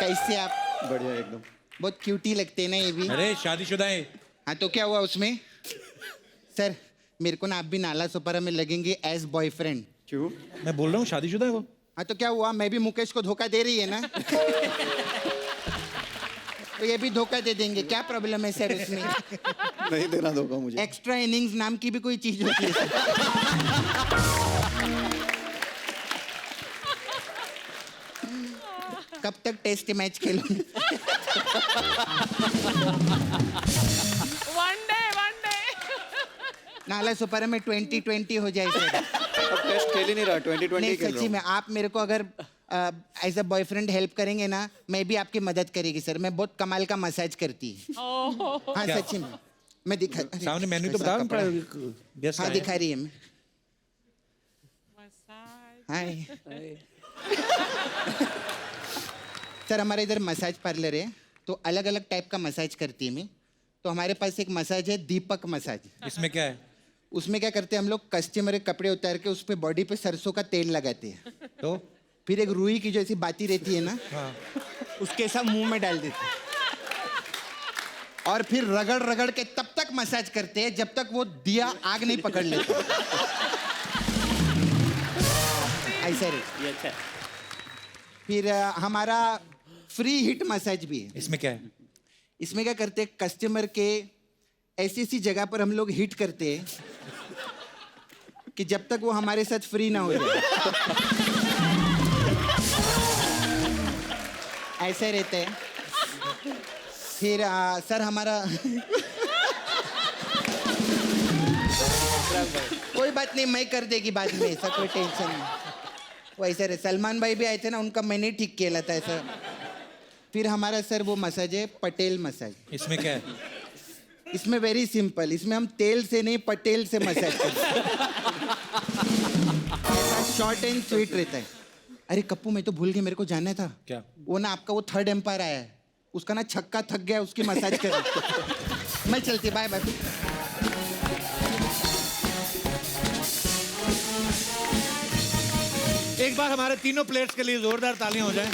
कैसे आप? बढ़िया एकदम। बहुत क्यूटी लगते हैं ना ये भी। अरे शादीशुदा है। हाँ तो क्या हुआ उसमें? सर मेरे को ना आप भी नाला सोपारा में लगेंगे एज बॉयफ्रेंड। क्यों? मैं बोल रहा हूँ शादीशुदा है वो। हाँ तो क्या हुआ, मैं भी मुकेश को धोखा दे रही है ना। तो ये भी धोखा दे देंगे, क्या प्रॉब्लम है सर उसमें? नहीं देना धोखा मुझे। एक्स्ट्रा इनिंग्स नाम की भी कोई चीज होती है सर? कब तक टेस्ट मैच खेलोगे? one day नाला सुपारा में 2020 हो जाए सर। अब टेस्ट खेल ही नहीं रहा, 2020 नहीं खेल रहा सच्ची हूँ। में आप मेरे को अगर एज अ बॉयफ्रेंड हेल्प करेंगे ना, मैं भी आपकी मदद करेगी सर। मैं बहुत कमाल का मसाज करती हूँ। हाँ क्या? सच्ची में मैं दिखा। सामने मेन्यू तो ऐसा बता कपड़ा। गेस्ट हाँ दिखा रही है मैं। हाय सर, हमारे इधर मसाज पार्लर है, तो अलग अलग टाइप का मसाज करती है मैं। तो हमारे पास एक मसाज है दीपक मसाज। इसमें क्या है? उसमें क्या करते हैं हम लोग, कस्टमर के कपड़े उतार के उस पर बॉडी पे सरसों का तेल लगाते हैं, तो फिर एक रुई की जो ऐसी बाती रहती है ना, उसके ऐसा मुंह में डाल देते हैं और फिर रगड़ रगड़ के तब तक मसाज करते हैं जब तक वो दिया आग नहीं पकड़ लेता। ऐसा रे। ये अच्छा है। फिर हमारा फ्री हिट मसाज भी है। इसमें क्या है? इसमें क्या करते हैं, कस्टमर के ऐसी ऐसी जगह पर हम लोग हिट करते हैं कि जब तक वो हमारे साथ फ्री ना हो जाए। ऐसे रहते हैं। फिर सर हमारा कोई बात नहीं, मैं कर देगी बाद में, ऐसा कोई टेंशन नहीं। वो ऐसे रहे, सलमान भाई भी आए थे ना, उनका मैंने ठीक किया था ऐसा। फिर हमारा सर वो मसाज है पटेल मसाज। इसमें क्या है? इसमें वेरी सिंपल, इसमें हम तेल से नहीं पटेल से मसाज करते हैं। शॉर्ट एंड स्वीट रहता है। अरे कप्पू मैं तो भूल गया, मेरे को जानना था। क्या? वो ना आपका वो थर्ड एम्पायर आया है, उसका ना छक्का थक गया, उसकी मसाज कर। मैं चलती, बाय बाय। एक बार हमारे तीनों प्लेयर्स के लिए जोरदार तालियां हो जाएं।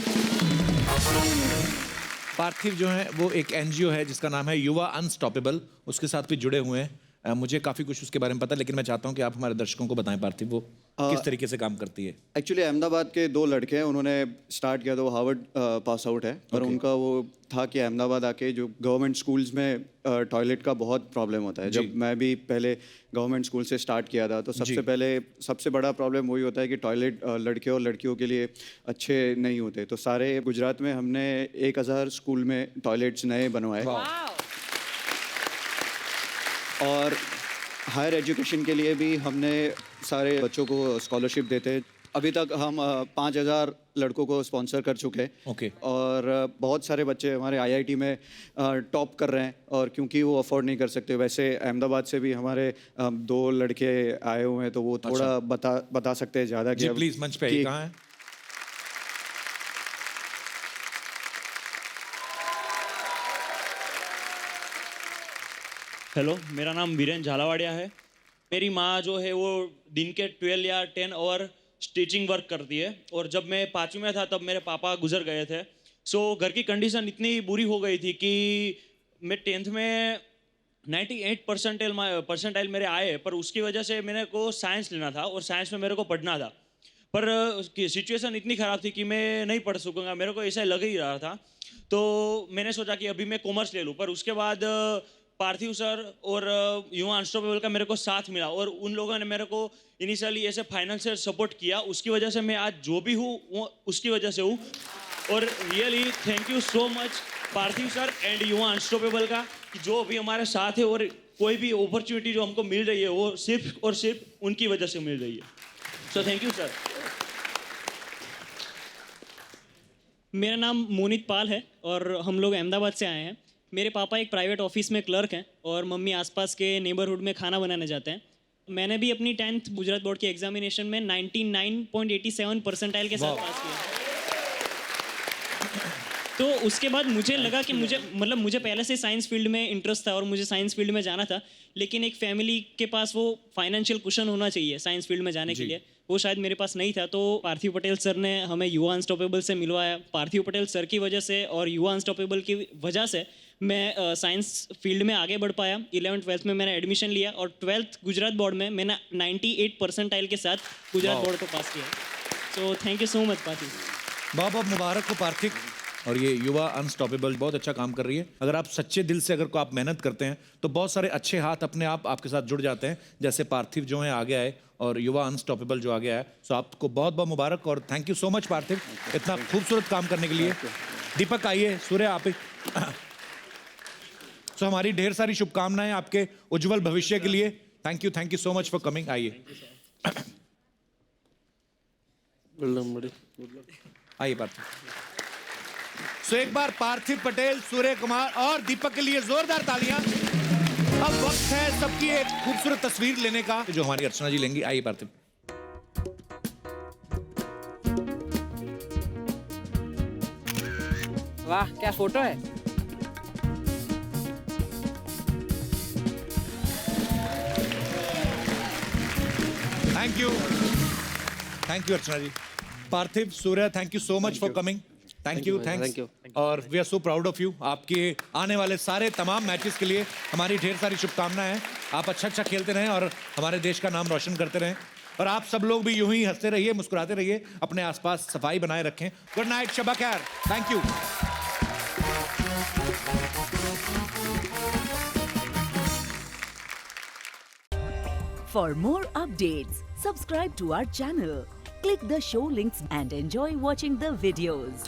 पार्थिव जो है वो एक एनजीओ है जिसका नाम है युवा अनस्टॉपेबल, उसके साथ भी जुड़े हुए हैं। मुझे काफ़ी कुछ उसके बारे में पता है, लेकिन मैं चाहता हूं कि आप हमारे दर्शकों को बताएं पार्थिव वो किस तरीके से काम करती है। एक्चुअली अहमदाबाद के 2 लड़के हैं, उन्होंने स्टार्ट किया था, वो हार्वर्ड पास आउट है, और उनका वो था कि अहमदाबाद आके जो गवर्नमेंट स्कूल्स में टॉयलेट का बहुत प्रॉब्लम होता है। जब मैं भी पहले गवर्नमेंट स्कूल से स्टार्ट किया था तो सबसे बड़ा प्रॉब्लम वही होता है कि टॉयलेट लड़के और लड़कियों के लिए अच्छे नहीं होते। तो सारे गुजरात में हमने 1000 स्कूल में टॉयलेट्स नए बनवाए, और हायर एजुकेशन के लिए भी हमने सारे बच्चों को स्कॉलरशिप देते हैं। अभी तक हम 5000 लड़कों को स्पॉन्सर कर चुके हैं। और बहुत सारे बच्चे हमारे आईआईटी में टॉप कर रहे हैं, और क्योंकि वो अफोर्ड नहीं कर सकते। वैसे अहमदाबाद से भी हमारे 2 लड़के आए हुए हैं, तो वो थोड़ा बता सकते हैं ज़्यादा। जी प्लीज, मंच पे कहाँ है? हेलो, मेरा नाम वीरेंद्र झालावाड़िया है। मेरी माँ जो है वो दिन के 12 या 10 आवर स्टिचिंग वर्क करती है, और जब मैं 5वीं में था तब मेरे पापा गुजर गए थे। सो घर की कंडीशन इतनी बुरी हो गई थी कि मैं 10th में 98 परसेंटाइल मेरे आए, पर उसकी वजह से मेरे को साइंस लेना था और साइंस में मेरे को पढ़ना था। पर सिचुएशन इतनी ख़राब थी कि मैं नहीं पढ़ सकूँगा, मेरे को ऐसा लग ही रहा था। तो मैंने सोचा कि अभी मैं कॉमर्स ले लूँ, पर उसके बाद पार्थिव सर और युवा अनस्टॉपेबल का मेरे को साथ मिला, और उन लोगों ने मेरे को इनिशियली ऐसे फाइनेंशियल सपोर्ट किया। उसकी वजह से मैं आज जो भी हूँ वो उसकी वजह से हूँ। और really thank you so much Parthiv sir and युवा अनस्टॉपेबल का, कि जो अभी हमारे साथ है, और कोई भी अपॉर्चुनिटी जो हमको मिल रही है वो सिर्फ और सिर्फ उनकी वजह से मिल रही है। सो थैंक यू सर। मेरा नाम मोनित पाल है और हम लोग अहमदाबाद से आए हैं। मेरे पापा एक प्राइवेट ऑफिस में क्लर्क हैं और मम्मी आसपास के नेबरहुड में खाना बनाने जाते हैं। मैंने भी अपनी 10th गुजरात बोर्ड के एग्जामिनेशन में 99.87 परसेंटाइल के साथ पास किया। तो उसके बाद मुझे लगा कि मुझे पहले से साइंस फील्ड में इंटरेस्ट था और मुझे साइंस फील्ड में जाना था, लेकिन एक फैमिली के पास वो फाइनेंशियल कुशन होना चाहिए साइंस फील्ड में जाने के लिए, वो शायद मेरे पास नहीं था। तो पार्थिव पटेल सर ने हमें युवा अनस्टॉपेबल से मिलवाया। पार्थिव पटेल सर की वजह से और युवा अनस्टॉपेबल की वजह से मैं साइंस फील्ड में आगे बढ़ पाया। 11th-12th में मैंने एडमिशन लिया और 12th गुजरात बोर्ड में मैंने 98 परसेंटाइल के साथ गुजरात बोर्ड को पास किया। So thank you so much Parthiv. बहुत बहुत मुबारक हो पार्थिव। और ये युवा अनस्टॉपेबल बहुत अच्छा काम कर रही है। अगर आप सच्चे दिल से अगर आप मेहनत करते हैं तो बहुत सारे अच्छे हाथ अपने आप आपके साथ जुड़ जाते हैं, जैसे पार्थिव जो है आगे आए और युवा अनस्टॉपेबल जो आगे आए। सो आपको बहुत बहुत मुबारक और थैंक यू सो मच पार्थिव, इतना खूबसूरत काम करने के लिए। दीपक आइए, सूर्य आप। सो हमारी ढेर सारी शुभकामनाएं आपके उज्जवल भविष्य के लिए। Thank you so much for coming. आइए आइए पार्थिव। सो एक बार पार्थिव पटेल, सूर्य कुमार और दीपक के लिए जोरदार तालियां। अब वक्त है सबकी एक खूबसूरत तस्वीर लेने का जो हमारी अर्चना जी लेंगी। आइए पार्थिव। वाह क्या फोटो है। Thank you Archana ji. Parthiv, Surya, thank you so much for coming. Thank you, thanks. और we are so proud of you. आपके आने वाले सारे तमाम मैचेस के लिए हमारी ढेर सारी शुभकामनाएं हैं. आप अच्छा खेलते रहें और हमारे देश का नाम रोशन करते रहें. और आप सब लोग भी यूं ही हंसते रहिए, मुस्कुराते रहिए, अपने आसपास सफाई बनाए रखें. गुड नाइट, शबा खैर. Thank you. For more updates, subscribe to our channel, click the show links and enjoy watching the videos.